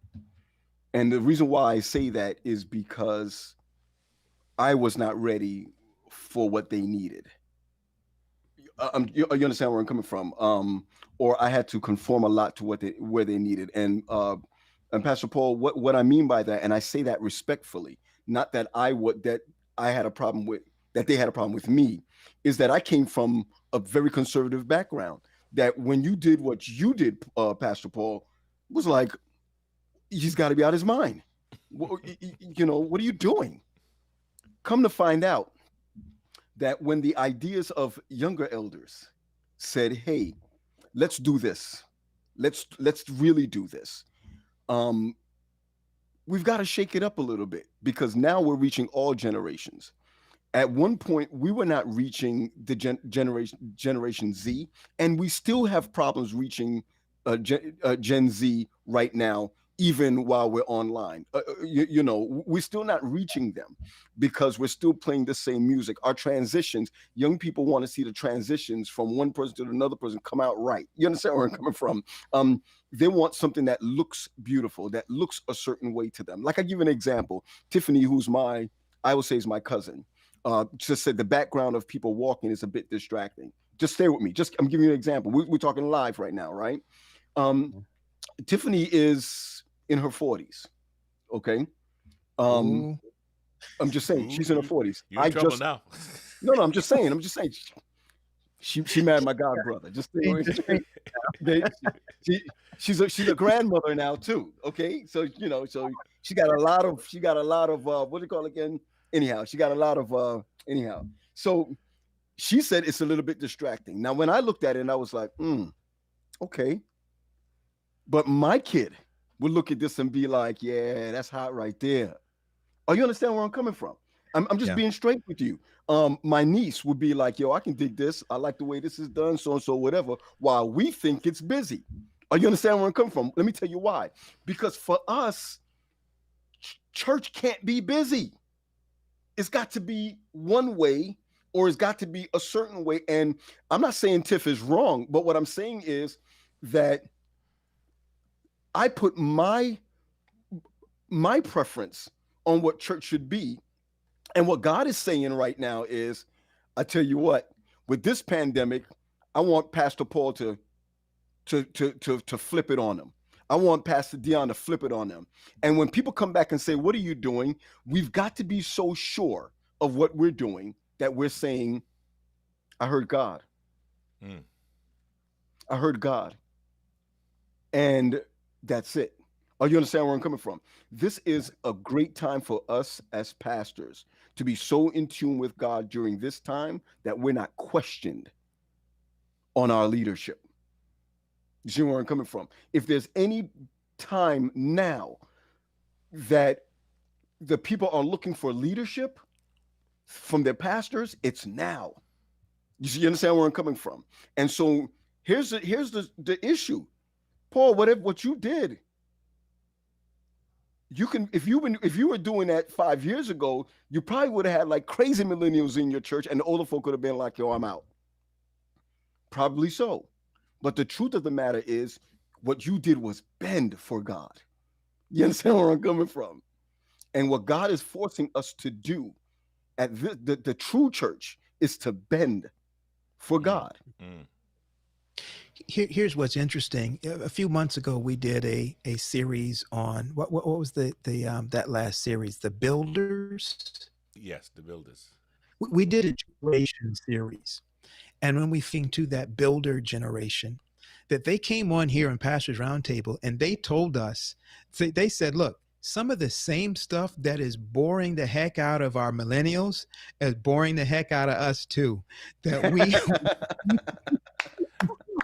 And the reason why I say that is because I was not ready for what they needed. You understand where I'm coming from? Or I had to conform a lot to where they needed. And Pastor Paul, what I mean by that, and I say that respectfully, not that I had a problem with, that they had a problem with me, is that I came from a very conservative background. That when you did what you did, Pastor Paul, was like, he's got to be out of his mind. What are you doing? Come to find out that when the ideas of younger elders said, hey, let's do this, let's really do this, we've got to shake it up a little bit, because now we're reaching all generations. At one point, we were not reaching the generation Z, and we still have problems reaching Gen Z right now, even while we're online. We're still not reaching them because we're still playing the same music. Our transitions, young people want to see the transitions from one person to another person come out right. You understand where I'm coming from? They want something that looks beautiful, that looks a certain way to them. Like, I give an example. Tiffany, who's I will say is my cousin, just said the background of people walking is a bit distracting. Just stay with me. I'm giving you an example. We're talking live right now, right? Tiffany is in her 40s. Okay. I'm just saying she's in her 40s. You're in trouble now. No, I'm just saying. She married my god brother. Just she's a grandmother now too. Okay. So she got a lot of what do you call it again? Anyhow, she got a lot of anyhow. So she said it's a little bit distracting. Now, when I looked at it, and I was like, okay. But my kid would look at this and be like, yeah, that's hot right there. Oh, you understand where I'm coming from? I'm just being straight with you. My niece would be like, yo, I can dig this. I like the way this is done, so and so, whatever, while we think it's busy. Oh, you understand where I'm coming from? Let me tell you why. Because for us, church can't be busy. It's got to be one way, or it's got to be a certain way. And I'm not saying Tiff is wrong, but what I'm saying is that I put my preference on what church should be. And what God is saying right now is, I tell you what, with this pandemic, I want Pastor Paul to flip it on them. I want Pastor Dion to flip it on them. And when people come back and say, what are you doing? We've got to be so sure of what we're doing that we're saying, I heard God. I heard God. And that's it. Are you understand where I'm coming from? This is a great time for us as pastors to be so in tune with God during this time that we're not questioned on our leadership. You see where I'm coming from? If there's any time now that the people are looking for leadership from their pastors, it's now. You understand where I'm coming from? And so here's the issue. Paul, what you did, you can if you were doing that 5 years ago, you probably would have had like crazy millennials in your church, and the older folk could have been like, yo, I'm out. Probably so. But the truth of the matter is what you did was bend for God. You understand where I'm coming from? And what God is forcing us to do at the true church is to bend for God. Mm. Here's what's interesting. A few months ago, we did a series on what was the that last series, The Builders. Yes, the builders. We did a generation series, and when we to that builder generation, that they came on here in Pastors Roundtable, and they told us, they said, look, some of the same stuff that is boring the heck out of our millennials is boring the heck out of us too. That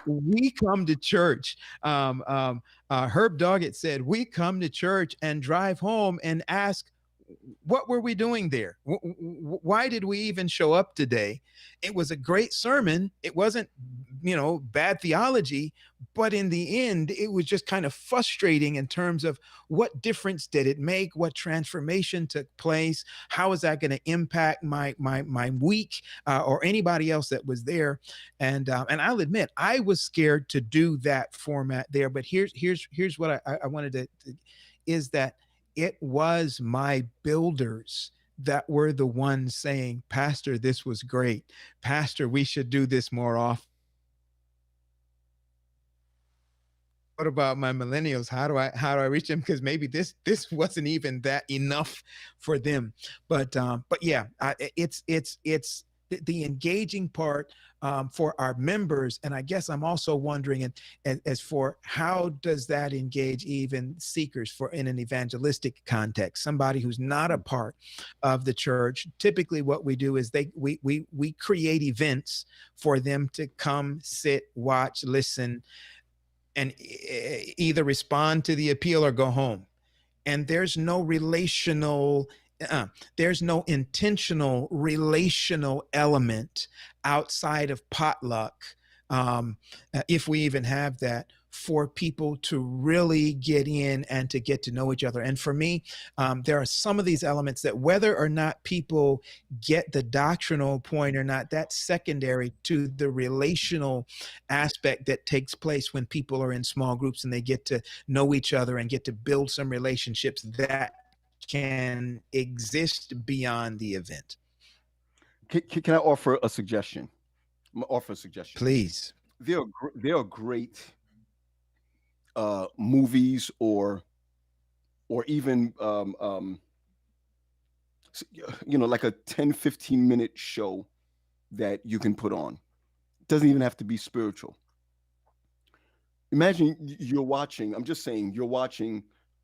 we come to church. Herb Doggett said, we come to church and drive home and ask, what were we doing there? Why did we even show up today? It was a great sermon. It wasn't, bad theology, but in the end, it was just kind of frustrating in terms of what difference did it make? What transformation took place? How is that going to impact my week or anybody else that was there? And I'll admit, I was scared to do that format there. But here's what I wanted to is that it was my builders that were the ones saying, Pastor, this was great. Pastor, we should do this more often. What about my millennials? How do I reach them? Because maybe this wasn't even that enough for them. But yeah, it's the engaging part for our members. And I guess I'm also wondering, as for how does that engage even seekers for in an evangelistic context, somebody who's not a part of the church. Typically what we do is we create events for them to come, sit, watch, listen, and either respond to the appeal or go home. And there's no there's no intentional relational element outside of potluck, if we even have that, for people to really get in and to get to know each other. And for me, there are some of these elements that whether or not people get the doctrinal point or not, that's secondary to the relational aspect that takes place when people are in small groups and they get to know each other and get to build some relationships that can exist beyond the event. Can I offer a suggestion? Please. There are great movies or even like a 10-15 minute show that you can put on. It doesn't even have to be spiritual. Imagine you're watching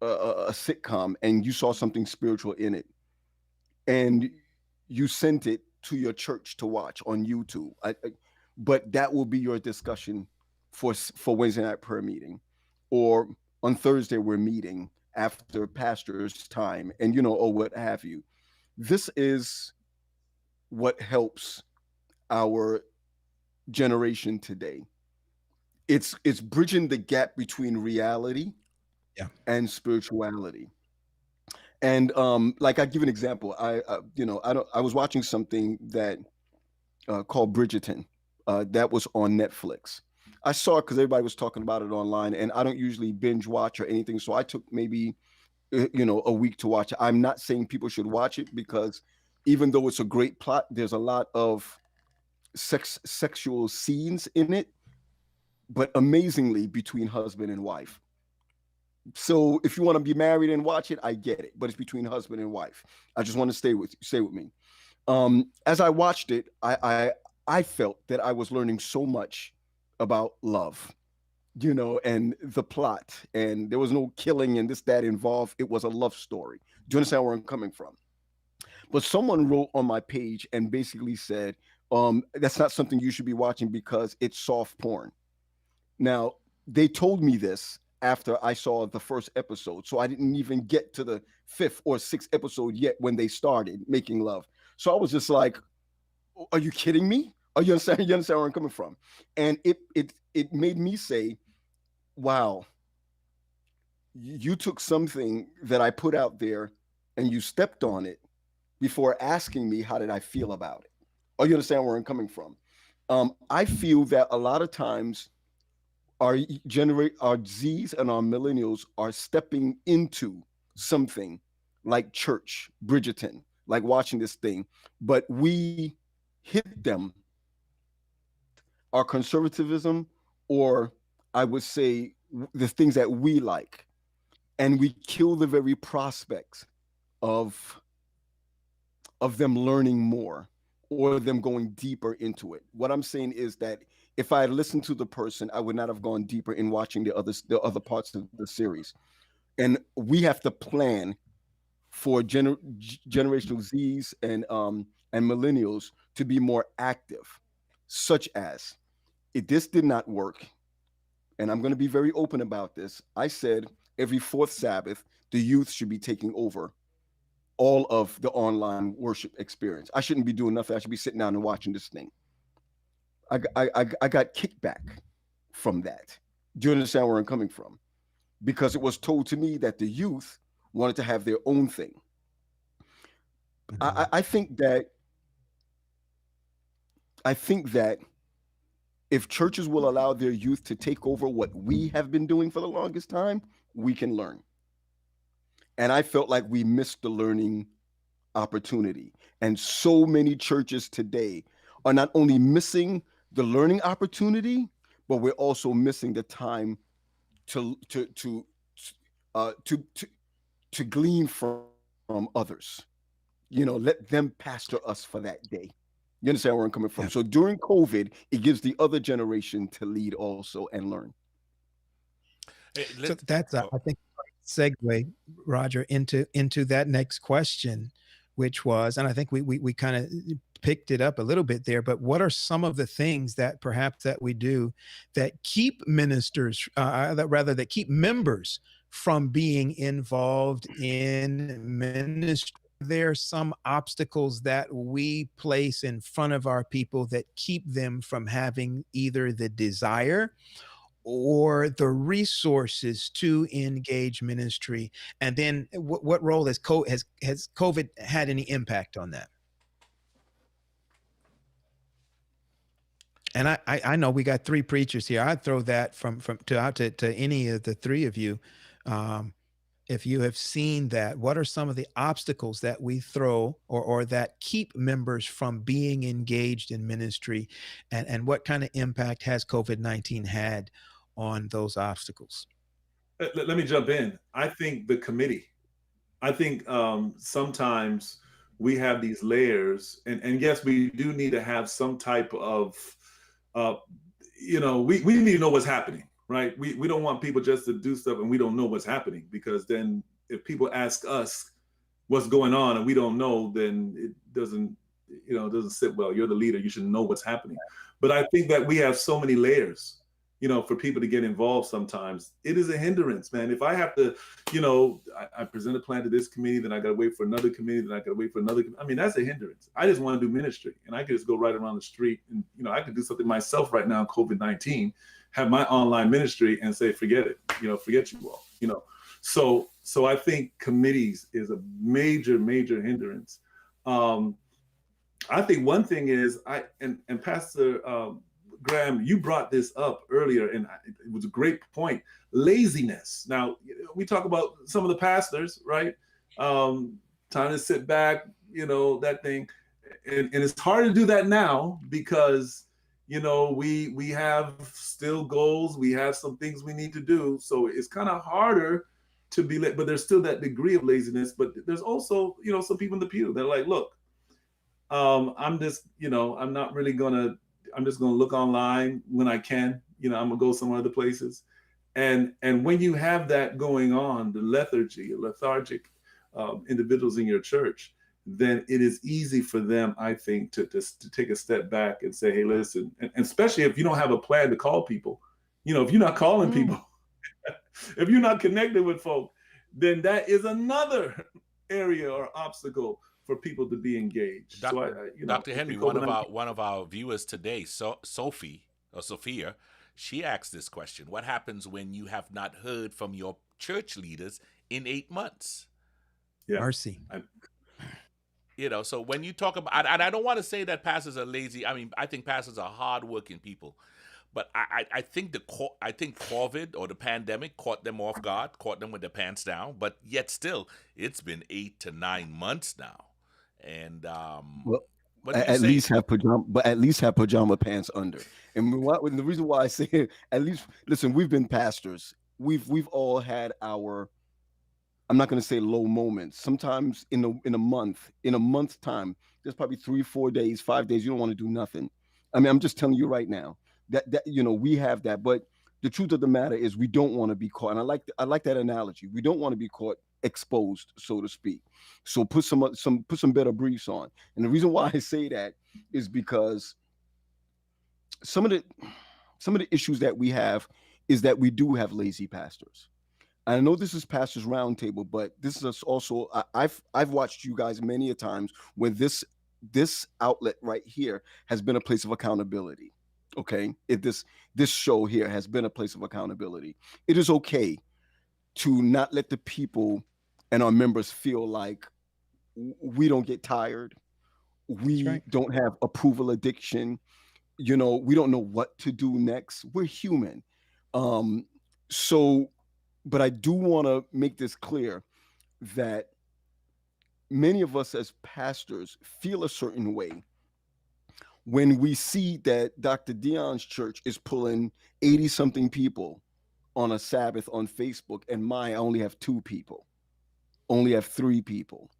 a sitcom and you saw something spiritual in it and you sent it to your church to watch on YouTube. But that will be your discussion for Wednesday night prayer meeting, or on Thursday we're meeting after pastor's time, and or what have you. This is what helps our generation today. It's bridging the gap between reality and spirituality. And like I give an example. I was watching something that called Bridgerton that was on Netflix. I saw it because everybody was talking about it online, and I don't usually binge watch or anything, so I took maybe a week to watch it. I'm not saying people should watch it because even though it's a great plot, there's a lot of sexual scenes in it, but amazingly between husband and wife. So if you want to be married and watch it, I get it, but it's between husband and wife. I just want to stay with me. As I watched it, I felt that I was learning so much about love. and the plot, and there was no killing and this, that involved. It was a love story. Do you understand where I'm coming from? But someone wrote on my page and basically said, that's not something you should be watching because it's soft porn. Now, they told me this after I saw the first episode. So I didn't even get to the fifth or sixth episode yet when they started making love. So I was just like, are you kidding me? Are you understand? You understand where I'm coming from? And it made me say, wow, you took something that I put out there and you stepped on it before asking me how did I feel about it. Oh, you understand where I'm coming from? I feel that a lot of times our Z's and our millennials are stepping into something like church, Bridgerton, like watching this thing, but we hit them our conservatism, or I would say the things that we like, and we kill the very prospects of them learning more or them going deeper into it. What I'm saying is that if I had listened to the person, I would not have gone deeper in watching the other parts of the series. And we have to plan for generational Z's and millennials to be more active, such as if this did not work, and I'm going to be very open about this. I said every fourth Sabbath, the youth should be taking over all of the online worship experience. I shouldn't be doing nothing. I should be sitting down and watching this thing. I got kickback from that. Do you understand where I'm coming from? Because it was told to me that the youth wanted to have their own thing. I think that if churches will allow their youth to take over what we have been doing for the longest time, we can learn. And I felt like we missed the learning opportunity. And so many churches today are not only missing the learning opportunity, but we're also missing the time to to to to glean from others. Let them pastor us for that day. You understand where I'm coming from? Yeah. So during COVID, it gives the other generation to lead also and learn. So that's I think segue, Roger, into that next question, which was, and I think we kind of picked it up a little bit there, but what are some of the things that perhaps that we do that keep ministers, that keep members from being involved in ministry? There are some obstacles that we place in front of our people that keep them from having either the desire or the resources to engage ministry. And then what role has COVID had any impact on that? And I know we got three preachers here. I'd throw that from out to any of the three of you. If you have seen that, what are some of the obstacles that we throw or that keep members from being engaged in ministry? And what kind of impact has COVID-19 had on those obstacles? Let me jump in. I think the committee. I think sometimes we have these layers, and yes, we do need to have some type of, we need to know what's happening, right? We don't want people just to do stuff and we don't know what's happening, because then if people ask us what's going on and we don't know, then it doesn't sit well. You're the leader, you should know what's happening. But I think that we have so many layers, for people to get involved. Sometimes it is a hindrance, man. If I have to, I present a plan to this committee, then I got to wait for another committee, then I got to wait for another. I mean, that's a hindrance. I just want to do ministry, and I could just go right around the street, and I could do something myself right now. COVID-19, have my online ministry, and say, forget it. Forget you all. So I think committees is a major hindrance. I think one thing is and Pastor Graham, you brought this up earlier, and it was a great point. Laziness. Now, we talk about some of the pastors, right? Time to sit back, that thing. And it's hard to do that now because, we have still goals. We have some things we need to do. So it's kind of harder to be late, but there's still that degree of laziness. But there's also, some people in the pew that are like, look, I'm just, I'm just going to look online when I can, I'm gonna go some other places. And when you have that going on, the lethargic individuals in your church, then it is easy for them, I think, to take a step back and say, hey, listen, and especially if you don't have a plan to call people, if you're not calling people, if you're not connected with folk, then that is another area or obstacle for people to be engaged. Dr. Henry, one of our viewers today, Sophia, she asked this question: what happens when you have not heard from your church leaders in 8 months? Yeah. Mercy. So when you talk about, and I don't want to say that pastors are lazy. I mean, I think pastors are hardworking people, but I think COVID or the pandemic caught them off guard, caught them with their pants down. But yet still, it's been 8 to 9 months now, and at least have pajama pants under. And the reason why I say it, at least, listen, we've been pastors. We've all had our, I'm not going to say low moments. Sometimes in a month's time, there's probably 3, 4 days, 5 days you don't want to do nothing. I mean, I'm just telling you right now that we have that. But the truth of the matter is, we don't want to be caught. And I like that analogy. We don't want to be caught exposed, so to speak. So put some better briefs on. And the reason why I say that is because some of the issues that we have is that we do have lazy pastors. I know this is Pastors Roundtable, but this is also, I've watched you guys many a times when this outlet right here has been a place of accountability. Okay, this show here has been a place of accountability. It is okay to not let the people and our members feel like we don't get tired. We don't have approval addiction. We don't know what to do next. We're human. But I do want to make this clear that many of us as pastors feel a certain way when we see that Dr. Dion's church is pulling 80-something people on a Sabbath on Facebook, and I only have 2 people, only have 3 people.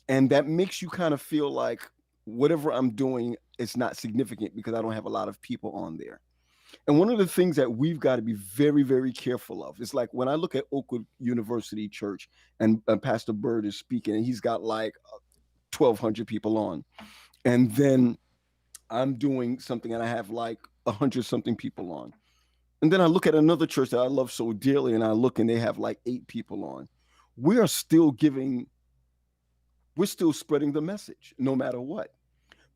And that makes you kind of feel like whatever I'm doing is not significant because I don't have a lot of people on there. And one of the things that we've got to be very, very careful of is, like, when I look at Oakwood University Church and Pastor Bird is speaking, and he's got like 1,200 people on. And then I'm doing something and I have like 100-something people on. And then I look at another church that I love so dearly, and I look and they have like 8 people on. We're still spreading the message no matter what.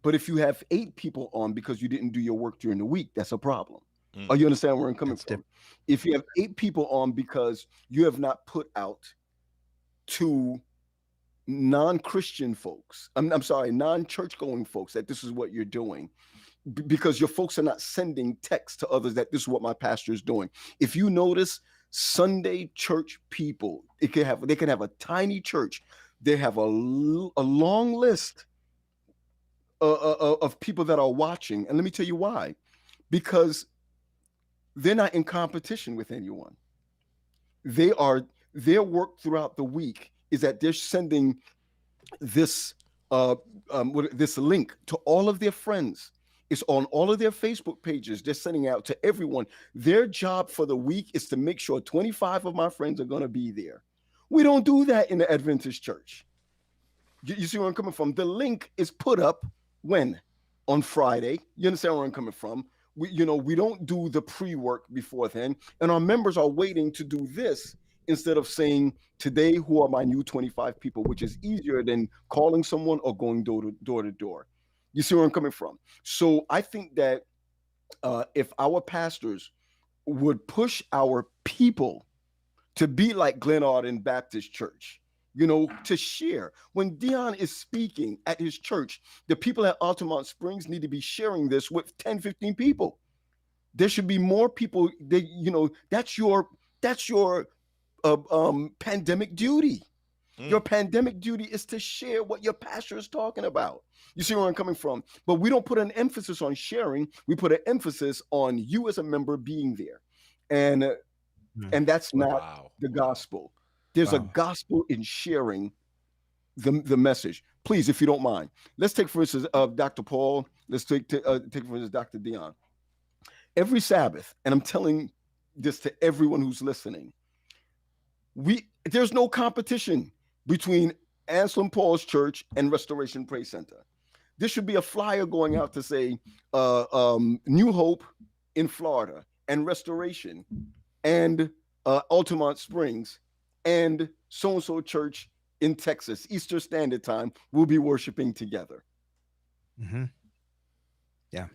But if you have 8 people on because you didn't do your work during the week, that's a problem. Oh, you understand where I'm coming from? If you have 8 people on because you have not put out to non-Christian folks, I'm sorry, non-church going folks, that this is what you're doing, because your folks are not sending texts to others that this is what my pastor is doing. If you notice, Sunday church people, they can have a tiny church. They have a long list of people that are watching. And let me tell you why. Because they're not in competition with anyone. Their work throughout the week is that they're sending this link to all of their friends. It's on all of their Facebook pages. They're sending out to everyone. Their job for the week is to make sure 25 of my friends are going to be there. We don't do that in the Adventist church. You see where I'm coming from? The link is put up when? On Friday. You understand where I'm coming from? We don't do the pre-work before then. And our members are waiting to do this instead of saying, today, who are my new 25 people, which is easier than calling someone or going door to door. You see where I'm coming from? So I think that if our pastors would push our people to be like Glen Arden Baptist Church, to share. When Dion is speaking at his church, the people at Altamont Springs need to be sharing this with 10, 15 people. There should be more people. That's your pandemic duty. Your pandemic duty is to share what your pastor is talking about. You see where I'm coming from? But we don't put an emphasis on sharing. We put an emphasis on you as a member being there. And that's not the gospel. There's a gospel in sharing the message. Please, if you don't mind, let's take, for instance, Dr. Paul. Let's take for instance, Dr. Dion. every Sabbath, and I'm telling this to everyone who's listening, there's no competition between Anselm Paul's Church and Restoration Praise Center. There should be a flyer going out to say New Hope in Florida and Restoration and Altamont Springs and so-and-so church in Texas, Eastern Standard Time, will be worshiping together. Mm-hmm. Yeah.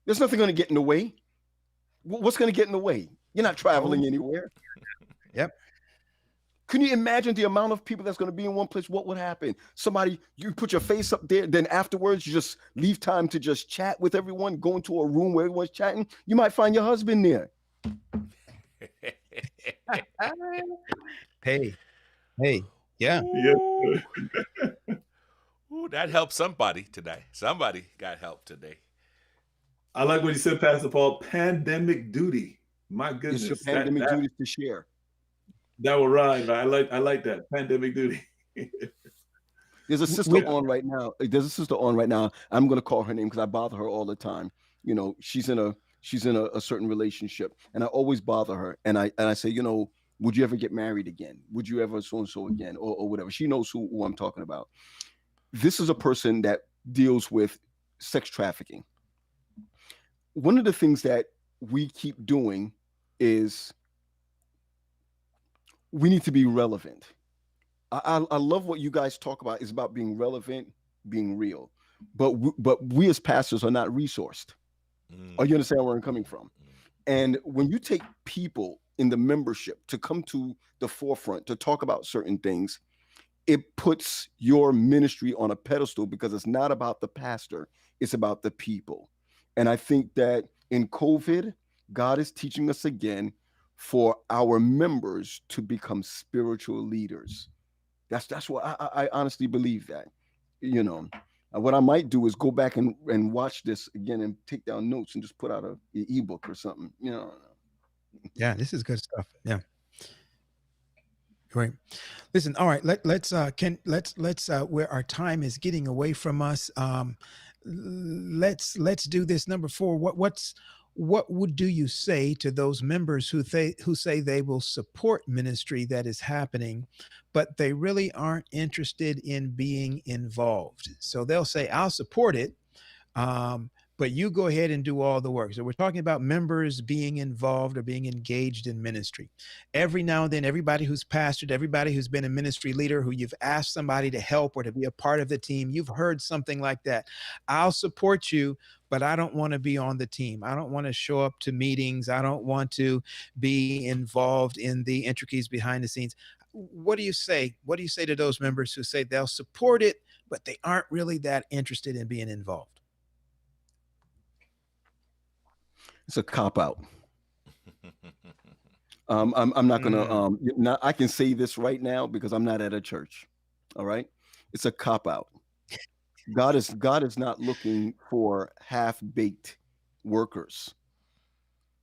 There's nothing going to get in the way. What's going to get in the way? You're not traveling anywhere. Yep. Can you imagine the amount of people that's going to be in one place? What would happen? Somebody, you put your face up there, then afterwards you just leave time to just chat with everyone, go into a room where everyone's chatting. You might find your husband there. Hey, yeah. Ooh. Ooh, that helped somebody today. Somebody got help today. I like what you said, Pastor Paul. Pandemic duty. My goodness. It's your pandemic duty to share. That will rhyme. I like that. Pandemic duty. There's a sister on right now. I'm going to call her name because I bother her all the time. You know, she's in a certain relationship, and I always bother her. And I say, you know, would you ever get married again? Would you ever so and so again, or whatever? She knows who I'm talking about. This is a person that deals with sex trafficking. One of the things that we keep doing is we need to be relevant. I love what you guys talk about. Is about being relevant, being real. But we as pastors are not resourced. Are you understand where I'm coming from? And when you take people in the membership to come to the forefront to talk about certain things, it puts your ministry on a pedestal because it's not about the pastor, it's about the people. And I think that in COVID, God is teaching us again for our members to become spiritual leaders. That's what I honestly believe that, you know. What I might do is go back and watch this again and take down notes and just put out an ebook or something, you know. Yeah, this is good stuff. Yeah. Great. Listen, all right, let's where our time is getting away from us. Let's do this. Number 4. What would you say to those members who say they will support ministry that is happening, but they really aren't interested in being involved? So they'll say, I'll support it, but you go ahead and do all the work. So we're talking about members being involved or being engaged in ministry. Every now and then, everybody who's pastored, everybody who's been a ministry leader, who you've asked somebody to help or to be a part of the team, you've heard something like that. I'll support you, but I don't want to be on the team. I don't want to show up to meetings. I don't want to be involved in the intricacies behind the scenes. What do you say? What do you say to those members who say they'll support it, but they aren't really that interested in being involved? It's a cop-out. I'm not gonna I can say this right now because I'm not at a church. All right. It's a cop-out. God is not looking for half-baked workers.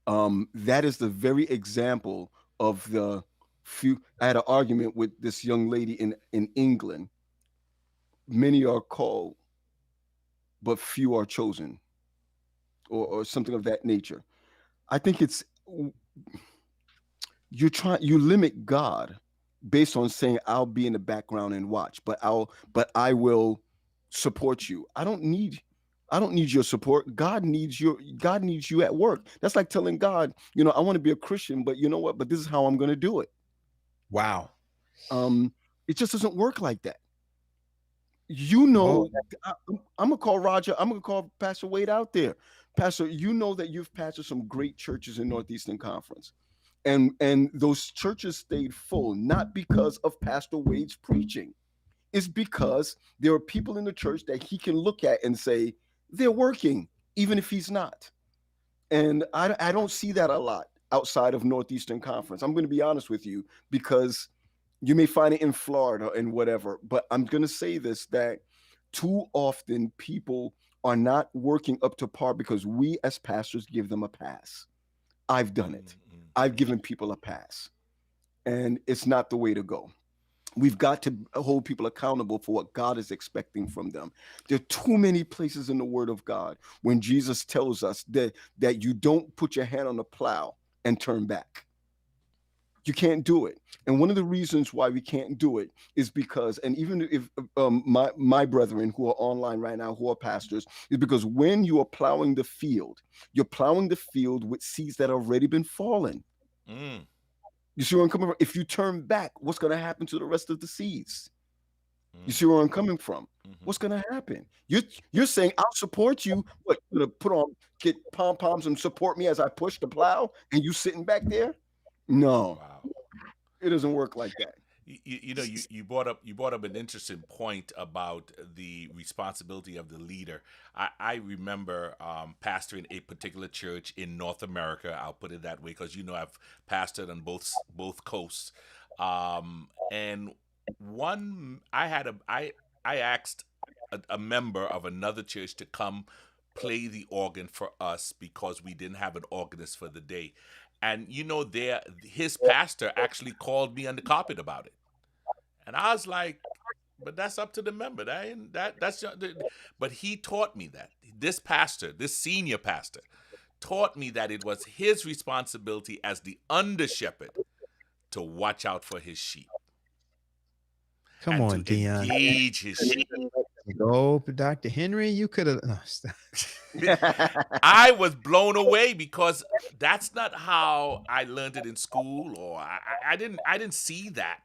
That is the very example of the few. I had an argument with this young lady in England. Many are called, but few are chosen, or something of that nature. I think it's you limit God based on saying I'll be in the background and watch, but I will support you. I don't need your support. God needs you at work. That's like telling God, you know, I want to be a Christian, but you know what? But this is how I'm going to do it. Wow. It just doesn't work like that. You know, I'm gonna call Roger. I'm gonna call Pastor Wade out there. Pastor, you know that you've pastored some great churches in Northeastern Conference, and those churches stayed full not because of Pastor Wade's preaching. It's because there are people in the church that he can look at and say they're working, even if he's not. And I don't see that a lot outside of Northeastern Conference. I'm going to be honest with you, because you may find it in Florida and whatever, but I'm going to say this, that too often people are not working up to par because we as pastors give them a pass. I've done it. I've given people a pass, and it's not the way to go. We've got to hold people accountable for what God is expecting from them. There are too many places in the Word of God when Jesus tells us that you don't put your hand on the plow and turn back. You can't do it. And one of the reasons why we can't do it is because, and even if my brethren who are online right now, who are pastors, is because when you are plowing the field, you're plowing the field with seeds that have already been fallen. Mm. You see where I'm coming from? If you turn back, what's going to happen to the rest of the seeds? You Mm. see where I'm coming from? Mm-hmm. What's going to happen? You're saying I'll support you. What, you're going to put on, get pom poms and support me as I push the plow, and you sitting back there? No, Wow. it doesn't work like that. You brought up an interesting point about the responsibility of the leader. I remember pastoring a particular church in North America. I'll put it that way because I've pastored on both coasts. And one I asked a member of another church to come play the organ for us because we didn't have an organist for the day. And his pastor actually called me on the carpet about it. And I was like, but that's up to the member. That ain't, that's but he taught me that. This pastor, this senior pastor, taught me that it was his responsibility as the under shepherd to watch out for his sheep Come and on, to Dion. engage his sheep. Go, Dr. Henry. You could have. No, stop. I was blown away because that's not how I learned it in school, or I didn't see that.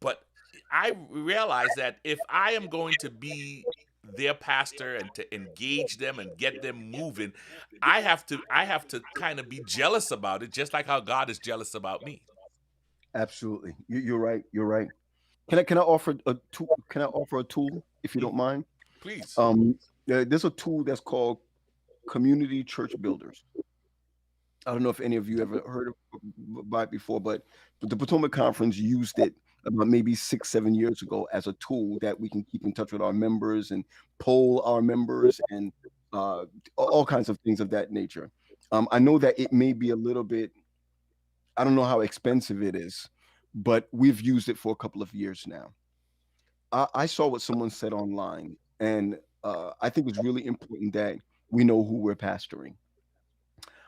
But I realized that if I am going to be their pastor and to engage them and get them moving, I have to kind of be jealous about it, just like how God is jealous about me. Absolutely, you're right. You're right. Can I offer a tool? Can I offer a tool if you Mm. don't mind? Please. There's a tool that's called Community Church Builders. I don't know if any of you ever heard about it before, but the Potomac Conference used it about maybe 6, 7 years ago as a tool that we can keep in touch with our members and poll our members and uh, all kinds of things of that nature. I know that it may be a little bit, I don't know how expensive it is, but we've used it for a couple of years now. I saw what someone said online, and I think it's really important that we know who we're pastoring.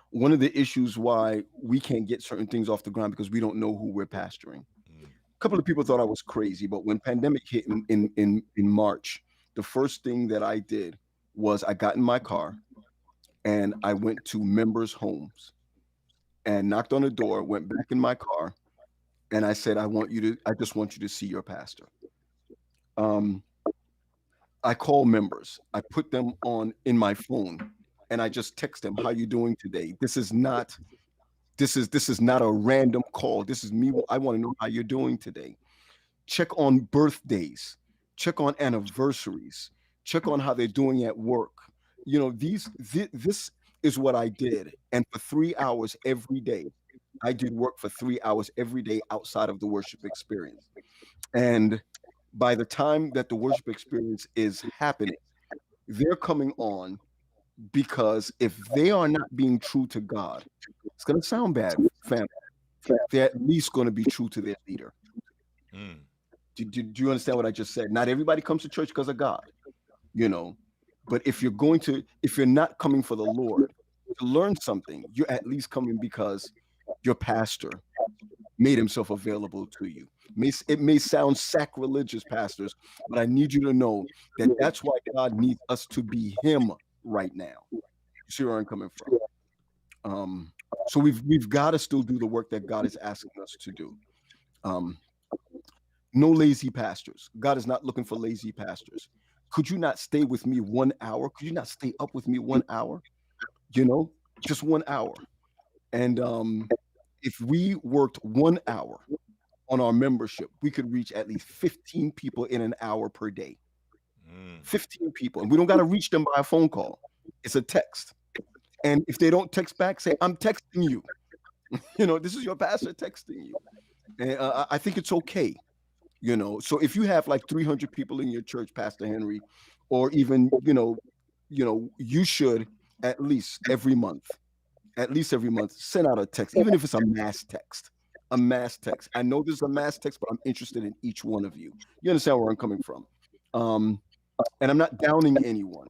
One of the issues why we can't get certain things off the ground because we don't know who we're pastoring. Mm. A couple of people thought I was crazy, but when pandemic hit in March, the first thing that I did was I got in my car and I went to members' homes and knocked on the door, went back in my car, and I said, I just want you to see your pastor. Um, I call members, I put them on in my phone, and I just text them, "How you doing today?" This is not a random call. This is me. I want to know how you're doing today. Check on birthdays, check on anniversaries, check on how they're doing at work. This is what I did. And for 3 hours every day, I did work for 3 hours every day outside of the worship experience. And by the time that the worship experience is happening, they're coming on because if they are not being true to God, it's going to sound bad, family. They're at least going to be true to their leader. Mm. Do you understand what I just said? Not everybody comes to church because of God, you know. But if you're not coming for the Lord to learn something, you're at least coming because your pastor made himself available to you. It may sound sacrilegious, pastors, but I need you to know that that's why God needs us to be Him right now. You see where I'm coming from? So we've got to still do the work that God is asking us to do. Um, no lazy pastors. God is not looking for lazy pastors. Could you not stay with me 1 hour? Could you not stay up with me 1 hour? Just 1 hour. And if we worked 1 hour on our membership, we could reach at least 15 people in an hour per day. Mm. 15 people. And we don't got to reach them by a phone call. It's a text. And if they don't text back, say, "I'm texting you." This is your pastor texting you. And I think it's okay. So if you have like 300 people in your church, Pastor Henry, or even, you should at least every month send out a text, even if it's a mass text. a mass text. I know there's a mass text, but I'm interested in each one of you. You understand where I'm coming from? And I'm not downing anyone.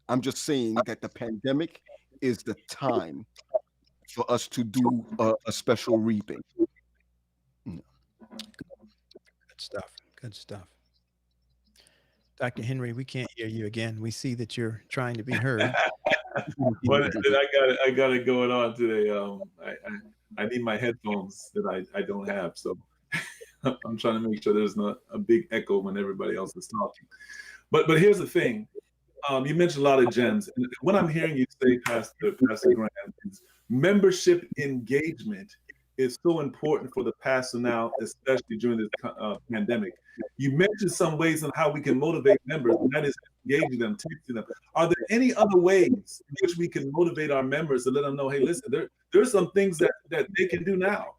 I'm just saying that the pandemic is the time for us to do a special reaping. Good stuff. Good stuff. Dr. Henry, we can't hear you again. We see that you're trying to be heard. Well, I got it going on today. I need my headphones that I don't have, so I'm trying to make sure there's not a big echo when everybody else is talking. But here's the thing. You mentioned a lot of gems, and what I'm hearing you say, Pastor Grant, is membership engagement is so important for the pastor now, especially during this pandemic. You mentioned some ways on how we can motivate members, and that is engaging them, teaching them. Are there any other ways in which we can motivate our members to let them know, hey, listen, there's some things that they can do now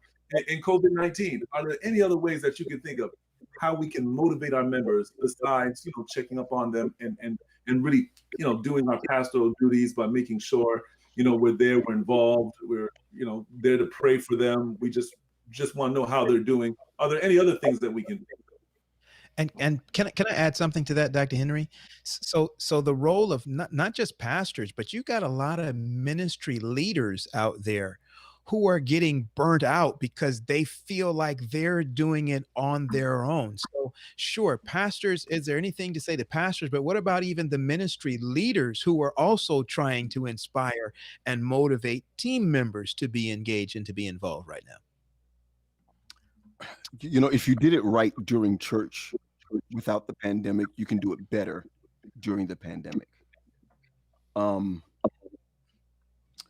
in COVID-19? Are there any other ways that you can think of how we can motivate our members besides, checking up on them and really, doing our pastoral duties by making sure, we're there, we're involved, we're, there to pray for them. We just want to know how they're doing. Are there any other things that we can do? And can I add something to that, Dr. Henry? So the role of not just pastors, but you got a lot of ministry leaders out there who are getting burnt out because they feel like they're doing it on their own. So sure, pastors, is there anything to say to pastors, but what about even the ministry leaders who are also trying to inspire and motivate team members to be engaged and to be involved right now? If you did it right during church without the pandemic, you can do it better during the pandemic.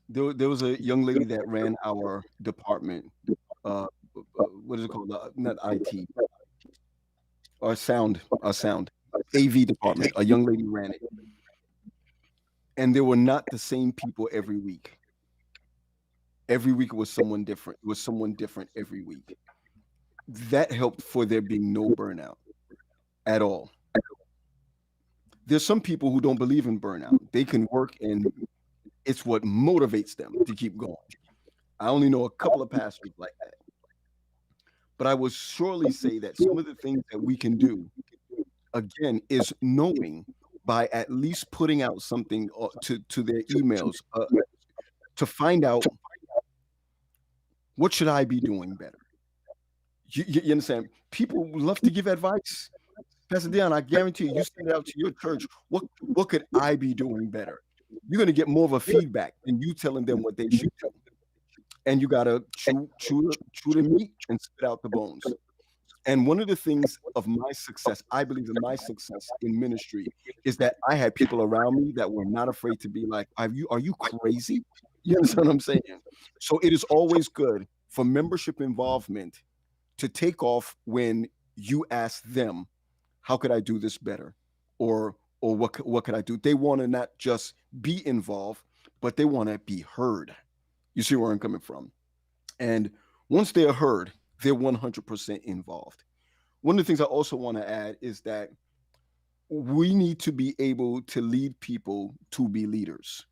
There was a young lady that ran our department. What is it called? Not IT, our sound AV department. A young lady ran it, and there were not the same people every week. Every week it was someone different. It was someone different every week. That helped for there being no burnout at all. There's some people who don't believe in burnout. They can work, and it's what motivates them to keep going. I only know a couple of pastors like that. But I would surely say that some of the things that we can do, again, is knowing by at least putting out something to their emails to find out, what should I be doing better? You understand? People love to give advice. Pastor Dion, I guarantee you send it out to your church. What could I be doing better? You're going to get more of a feedback than you telling them what they should do. And you got to chew the meat and spit out the bones. And one of the things of my success, I believe in my success in ministry, is that I had people around me that were not afraid to be like, are you crazy? You understand what I'm saying? So it is always good for membership involvement to take off when you ask them, how could I do this better? Or what could I do? They want to not just be involved, but they want to be heard. You see where I'm coming from? And once they are heard, they're 100% involved. One of the things I also want to add is that we need to be able to lead people to be leaders.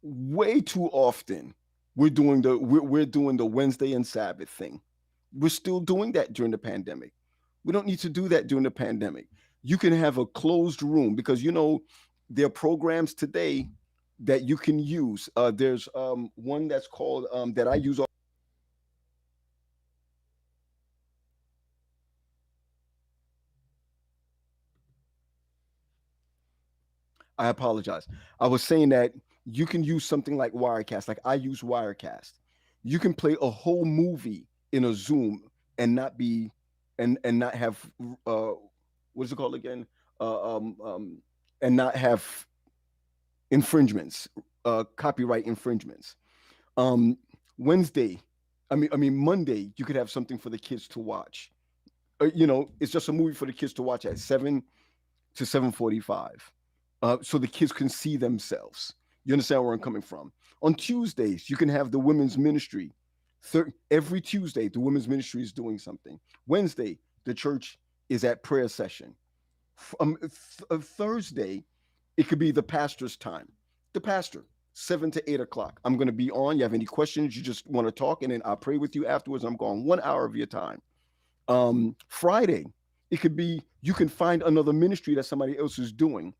Way too often, we're doing the Wednesday and Sabbath thing. We're still doing that during the pandemic. We don't need to do that during the pandemic. You can have a closed room because, there are programs today that you can use. There's one that's called that I use. I apologize. I was saying that you can use something like Wirecast. Like I use Wirecast. You can play a whole movie in a Zoom and not be and not have what is it called again? And not have infringements, copyright infringements. Monday, you could have something for the kids to watch. It's just a movie for the kids to watch at 7 to 7:45, so the kids can see themselves. You understand where I'm coming from? On Tuesdays, you can have the women's ministry. Every Tuesday, the women's ministry is doing something. Wednesday, the church is at prayer session. Thursday, it could be the pastor's time. The pastor 7 to 8 o'clock. I'm going to be on. You have any questions? You just want to talk, and then I'll pray with you afterwards. I'm gone 1 hour of your time. Friday, it could be you can find another ministry that somebody else is doing.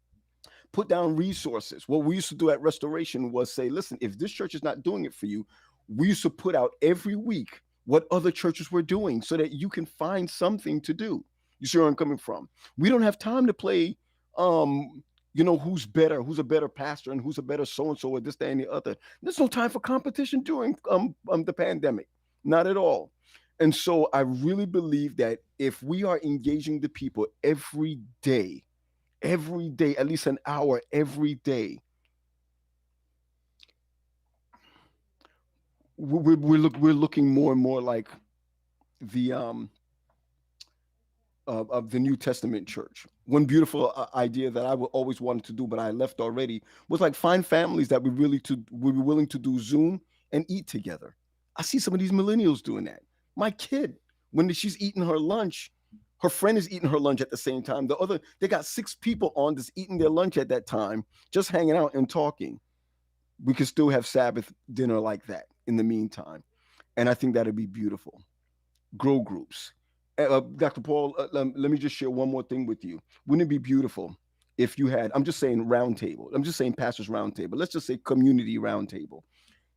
Put down resources. What we used to do at Restoration was say, listen, if this church is not doing it for you, we used to put out every week what other churches were doing so that you can find something to do. You see where I'm coming from? We don't have time to play, who's better, who's a better pastor, and who's a better so and so, or this, that, and the other. There's no time for competition during the pandemic, not at all. And so I really believe that if we are engaging the people every day, at least an hour every day, we're looking more and more like the of the New Testament church. One beautiful idea that I always wanted to do, but I left already, was like find families that would be willing to do Zoom and eat together. I see some of these millennials doing that. My kid, when she's eating her lunch, her friend is eating her lunch at the same time. They got 6 people on just eating their lunch at that time, just hanging out and talking. We could still have Sabbath dinner like that in the meantime. And I think that'd be beautiful. Grow groups. Dr. Paul, let me just share one more thing with you. Wouldn't it be beautiful if you had, I'm just saying round table. I'm just saying pastors round table. Let's just say community round table.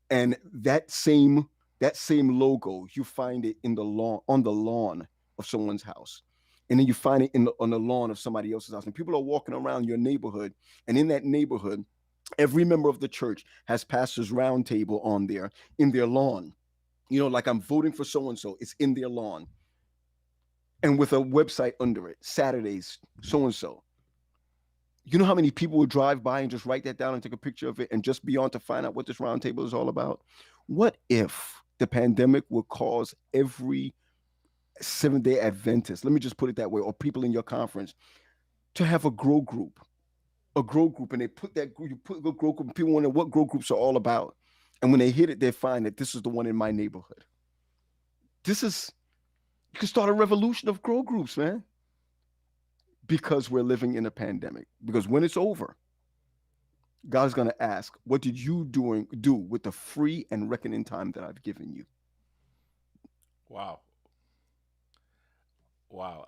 And that same logo, you find it on the lawn of someone's house. And then you find it on the lawn of somebody else's house. And people are walking around your neighborhood. And in that neighborhood, every member of the church has pastors round table on there in their lawn. Like I'm voting for so-and-so. It's in their lawn. And with a website under it, Saturdays, so-and-so. You know how many people would drive by and just write that down and take a picture of it and just be on to find out what this round table is all about? What if the pandemic would cause every Seventh-day Adventist, let me just put it that way, or people in your conference, to have a grow group, and they put that group, you put the grow group, people wonder what grow groups are all about. And when they hit it, they find that this is the one in my neighborhood. You can start a revolution of grow groups, man. Because we're living in a pandemic. Because when it's over, God's going to ask, what did you do with the free and reckoning time that I've given you? Wow.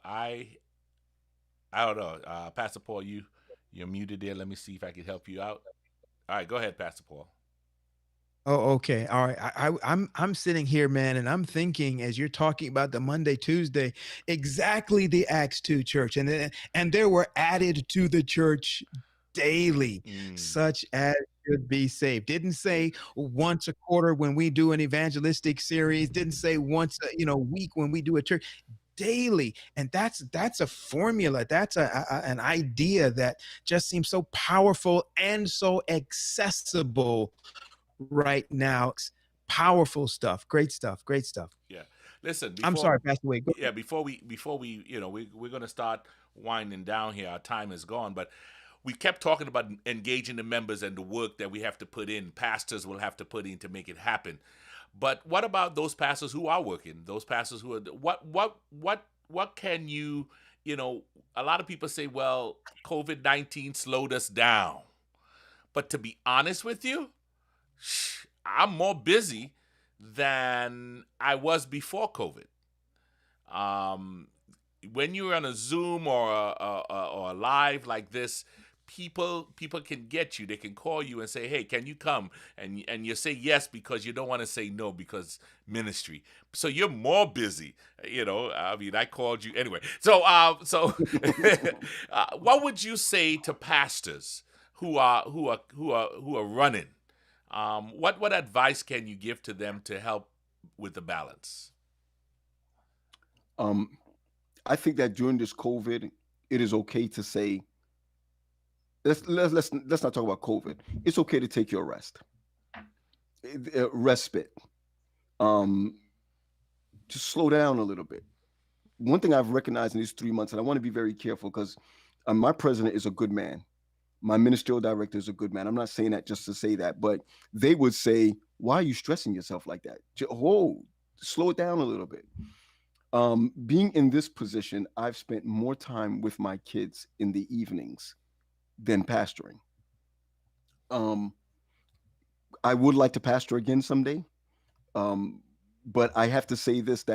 I don't know. Pastor Paul, you're muted there. Let me see if I can help you out. All right, go ahead, Pastor Paul. Oh, okay. All right. I'm sitting here, man, and I'm thinking as you're talking about the Monday, Tuesday, exactly the Acts 2 church. And there were added to the church daily, such as should be saved. Didn't say once a quarter when we do an evangelistic series, didn't say once a week when we do a church. Daily. And that's a formula. That's an idea that just seems so powerful and so accessible right now. Powerful stuff. Great stuff. Yeah. Listen, I'm sorry, Pastor Wade. Yeah, before we we're going to start winding down here. Our time is gone, but we kept talking about engaging the members and the work that we have to put in. Pastors will have to put in to make it happen. But what about those pastors who are working? Those pastors who are what can you a lot of people say, well, COVID-19 slowed us down. But to be honest with you, I'm more busy than I was before COVID. When you're on a Zoom or a live like this, people can get you. They can call you and say, "Hey, can you come?" And you say yes because you don't want to say no because ministry. So you're more busy. I mean, I called you anyway. So what would you say to pastors who are running? What advice can you give to them to help with the balance? I think that during this COVID, it is okay to say, let's not talk about COVID. It's okay to take your rest, respite. Just slow down a little bit. One thing I've recognized in these 3 months, and I want to be very careful because my president is a good man. My ministerial director is a good man. I'm not saying that just to say that, but they would say, why are you stressing yourself like that? Slow it down a little bit. Being in this position, I've spent more time with my kids in the evenings than pastoring. I would like to pastor again someday. But I have to say this,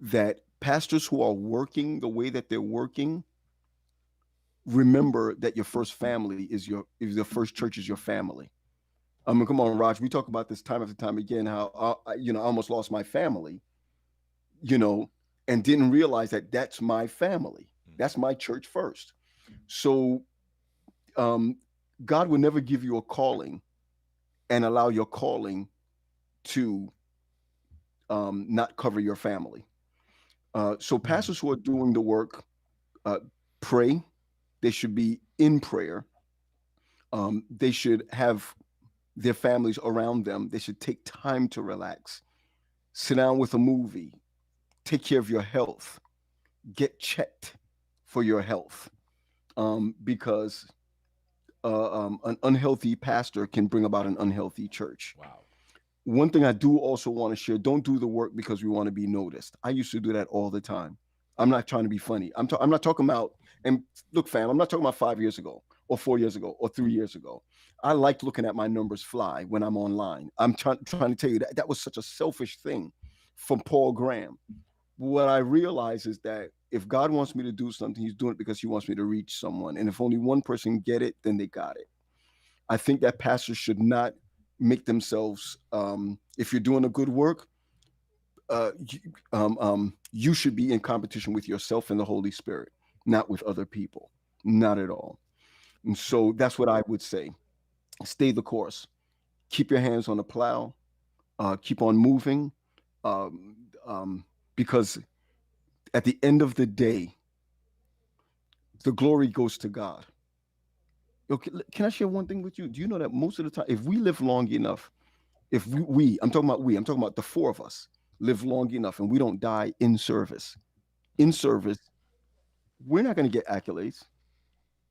that pastors who are working the way that they're working, remember that your first family is your first church is your family. I mean, come on, Raj. We talk about this time after time again. How I almost lost my family, you know, and didn't realize that that's my family. That's my church first. So, um, God will never give you a calling and allow your calling to not cover your family. So, pastors who are doing the work, uh, pray. They should be in prayer. They should have their families around them. They should take time to relax, sit down with a movie, take care of your health, get checked for your health, because an unhealthy pastor can bring about an unhealthy church. Wow. One thing I do also want to share: don't do the work because we want to be noticed. I used to do that all the time. I'm not trying to be funny. I'm not talking about. And look, fam, I'm not talking about 5 years ago or 4 years ago or 3 years ago. I liked looking at my numbers fly when I'm online. I'm trying to tell you that that was such a selfish thing from Paul Graham. What I realize is that if God wants me to do something, He's doing it because He wants me to reach someone. And if only one person get it, then they got it. I think that pastors should not make themselves. If you're doing a good work, you should be in competition with yourself and the Holy Spirit, not with other people, not at all. And so that's what I would say. Stay the course. Keep your hands on the plow. Keep on moving, um, because at the end of the day, the glory goes to God. Okay, can I share one thing with you? Do you know that most of the time, if we live long enough, if I'm talking about the four of us live long enough and we don't die in service, we're not going to get accolades.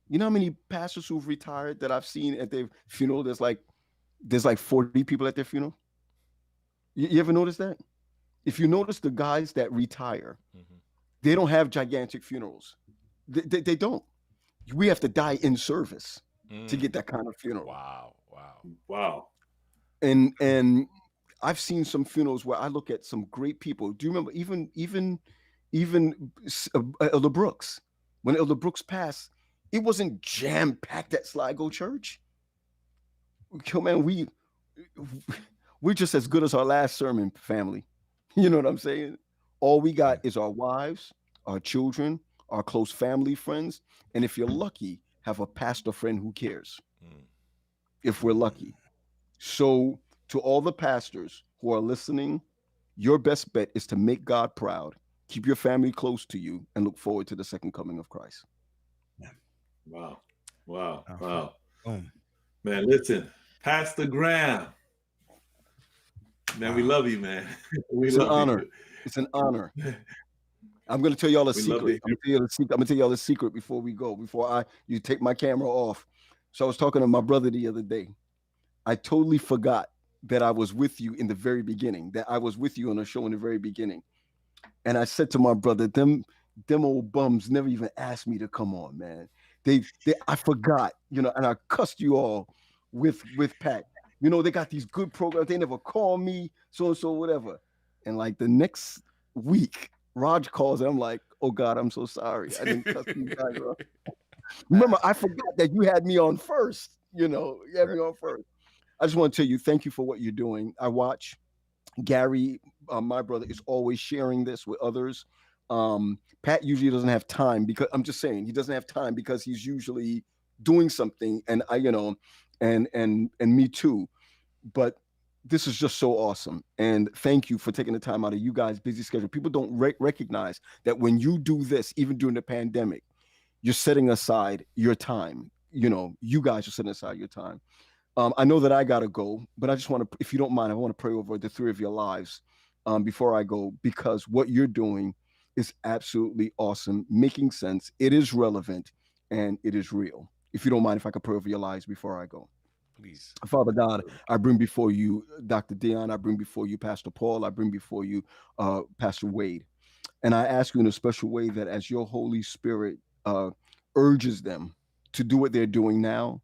You know how many pastors who've retired that I've seen at their funeral? There's like 40 people at their funeral. You ever notice that? If you notice the guys that retire, they don't have gigantic funerals. They don't. We have to die in service to get that kind of funeral. Wow. Wow. Wow. And I've seen some funerals where I look at some great people. Do you remember even Elder Brooks? When Elder Brooks passed, it wasn't jam packed at Sligo Church. Oh, man, we're just as good as our last sermon, family. You know what I'm saying? All we got is our wives, our children, our close family friends, and if you're lucky, have a pastor friend who cares. If we're lucky. So to all the pastors who are listening, your best bet is to make God proud, keep your family close to you, and look forward to the second coming of Christ. Wow. Wow. Oh, Wow. boom. Man, listen, Pastor Graham. Man, we love you, man. It's an honor. It's an honor. I'm going to tell y'all a secret. I'm going to tell y'all a secret before we go, before you take my camera off. So I was talking to my brother the other day. I totally forgot that I was with you in the very beginning, that I was with you on a show in the very beginning. And I said to my brother, them old bums never even asked me to come on, man. I forgot, and I cussed you all with Pat. They got these good programs. They never call me, so and so, whatever. And like the next week, Raj calls and I'm like, oh God, I'm so sorry. I didn't cuss you guys off. Remember, I forgot that you had me on first. You had me on first. I just want to tell you, thank you for what you're doing. I watch Gary, my brother, is always sharing this with others. Pat usually doesn't have time because I'm just saying he doesn't have time because he's usually doing something, and and me too. But this is just so awesome, and thank you for taking the time out of you guys' busy schedule. People don't recognize that when you do this, even during the pandemic, you're setting aside your time. You guys are setting aside your time. I know that I gotta go, but I just want to, if you don't mind, I want to pray over the three of your lives before I go, because what you're doing is absolutely awesome, making sense. It is relevant and it is real. If you don't mind, if I could pray over your lives before I go. Please. Father God, I bring before you Dr. Dion. I bring before you Pastor Paul. I bring before you Pastor Wade. And I ask you in a special way that as your Holy Spirit urges them to do what they're doing now,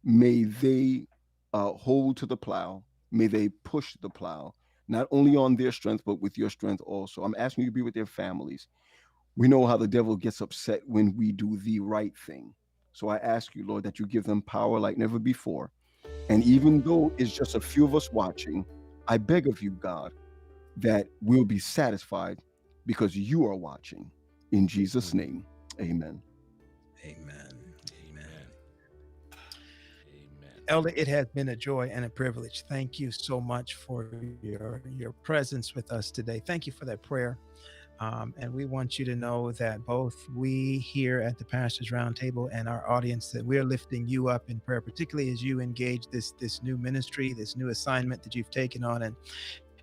may they hold to the plow. May they push the plow, not only on their strength, but with your strength also. I'm asking you to be with their families. We know how the devil gets upset when we do the right thing. So I ask you, Lord, that you give them power like never before. And even though it's just a few of us watching, I beg of you, God, that we'll be satisfied because you are watching. In Jesus' name, amen. Amen. Amen. Elder, it has been a joy and a privilege. Thank you so much for your presence with us today. Thank you for that prayer. And we want you to know that both we here at the Pastors Roundtable and our audience, that we're lifting you up in prayer, particularly as you engage this new ministry, this new assignment that you've taken on.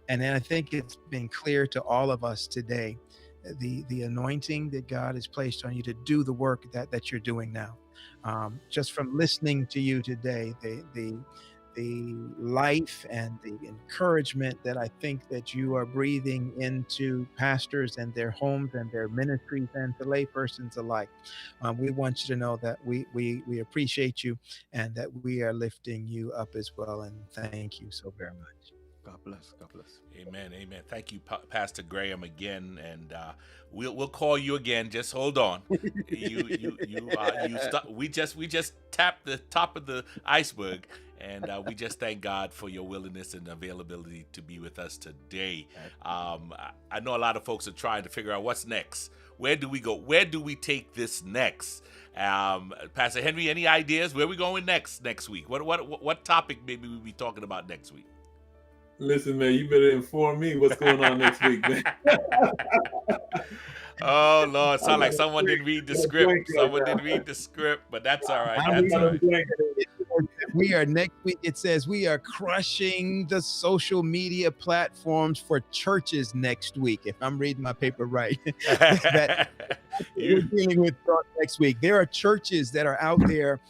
And I think it's been clear to all of us today, the anointing that God has placed on you to do the work that you're doing now. Just from listening to you today, the life and the encouragement that I think that you are breathing into pastors and their homes and their ministries and to laypersons alike. We want you to know that we appreciate you and that we are lifting you up as well. And thank you so very much. God bless. God bless. Amen. Amen. Thank you, Pastor Graham, again, and we'll call you again. Just hold on. We just tapped the top of the iceberg, and we just thank God for your willingness and availability to be with us today. I know a lot of folks are trying to figure out what's next. Where do we go? Where do we take this next? Pastor Henry, any ideas? Where are we going next week? What topic maybe we'll be talking about next week? Listen, man, you better inform me what's going on next week, man. Oh, Lord, sound like someone didn't read the script. Someone didn't read the script, but that's all right. That's all right. We are next week. It says we are crushing the social media platforms for churches next week. If I'm reading my paper right, we're dealing with next week. There are churches that are out there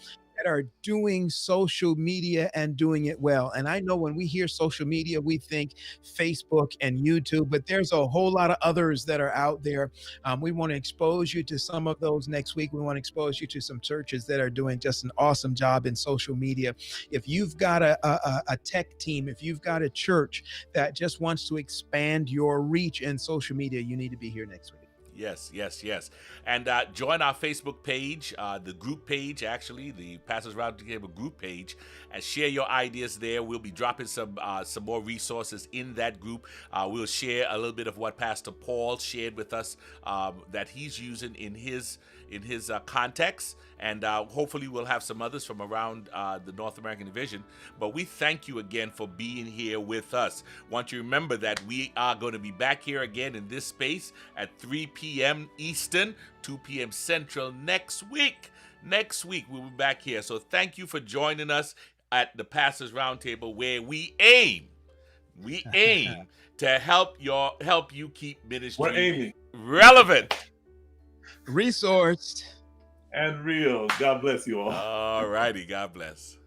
that are doing social media and doing it well. And I know when we hear social media, we think Facebook and YouTube, but there's a whole lot of others that are out there. We want to expose you to some of those next week. We want to expose you to some churches that are doing just an awesome job in social media. If you've got a tech team, if you've got a church that just wants to expand your reach in social media, you need to be here next week. Yes. And join our Facebook page, the group page, actually, the Pastors Roundtable group page, and share your ideas there. We'll be dropping some more resources in that group. We'll share a little bit of what Pastor Paul shared with us that he's using in his context, and hopefully we'll have some others from around the North American division. But we thank you again for being here with us. Want you to remember that we are going to be back here again in this space at 3 p.m. Eastern, 2 p.m. Central next week. Next week we'll be back here. So thank you for joining us at the Pastors Roundtable, where we aim to help you keep ministry relevant, resourced, and real. God bless you all. All righty. God bless.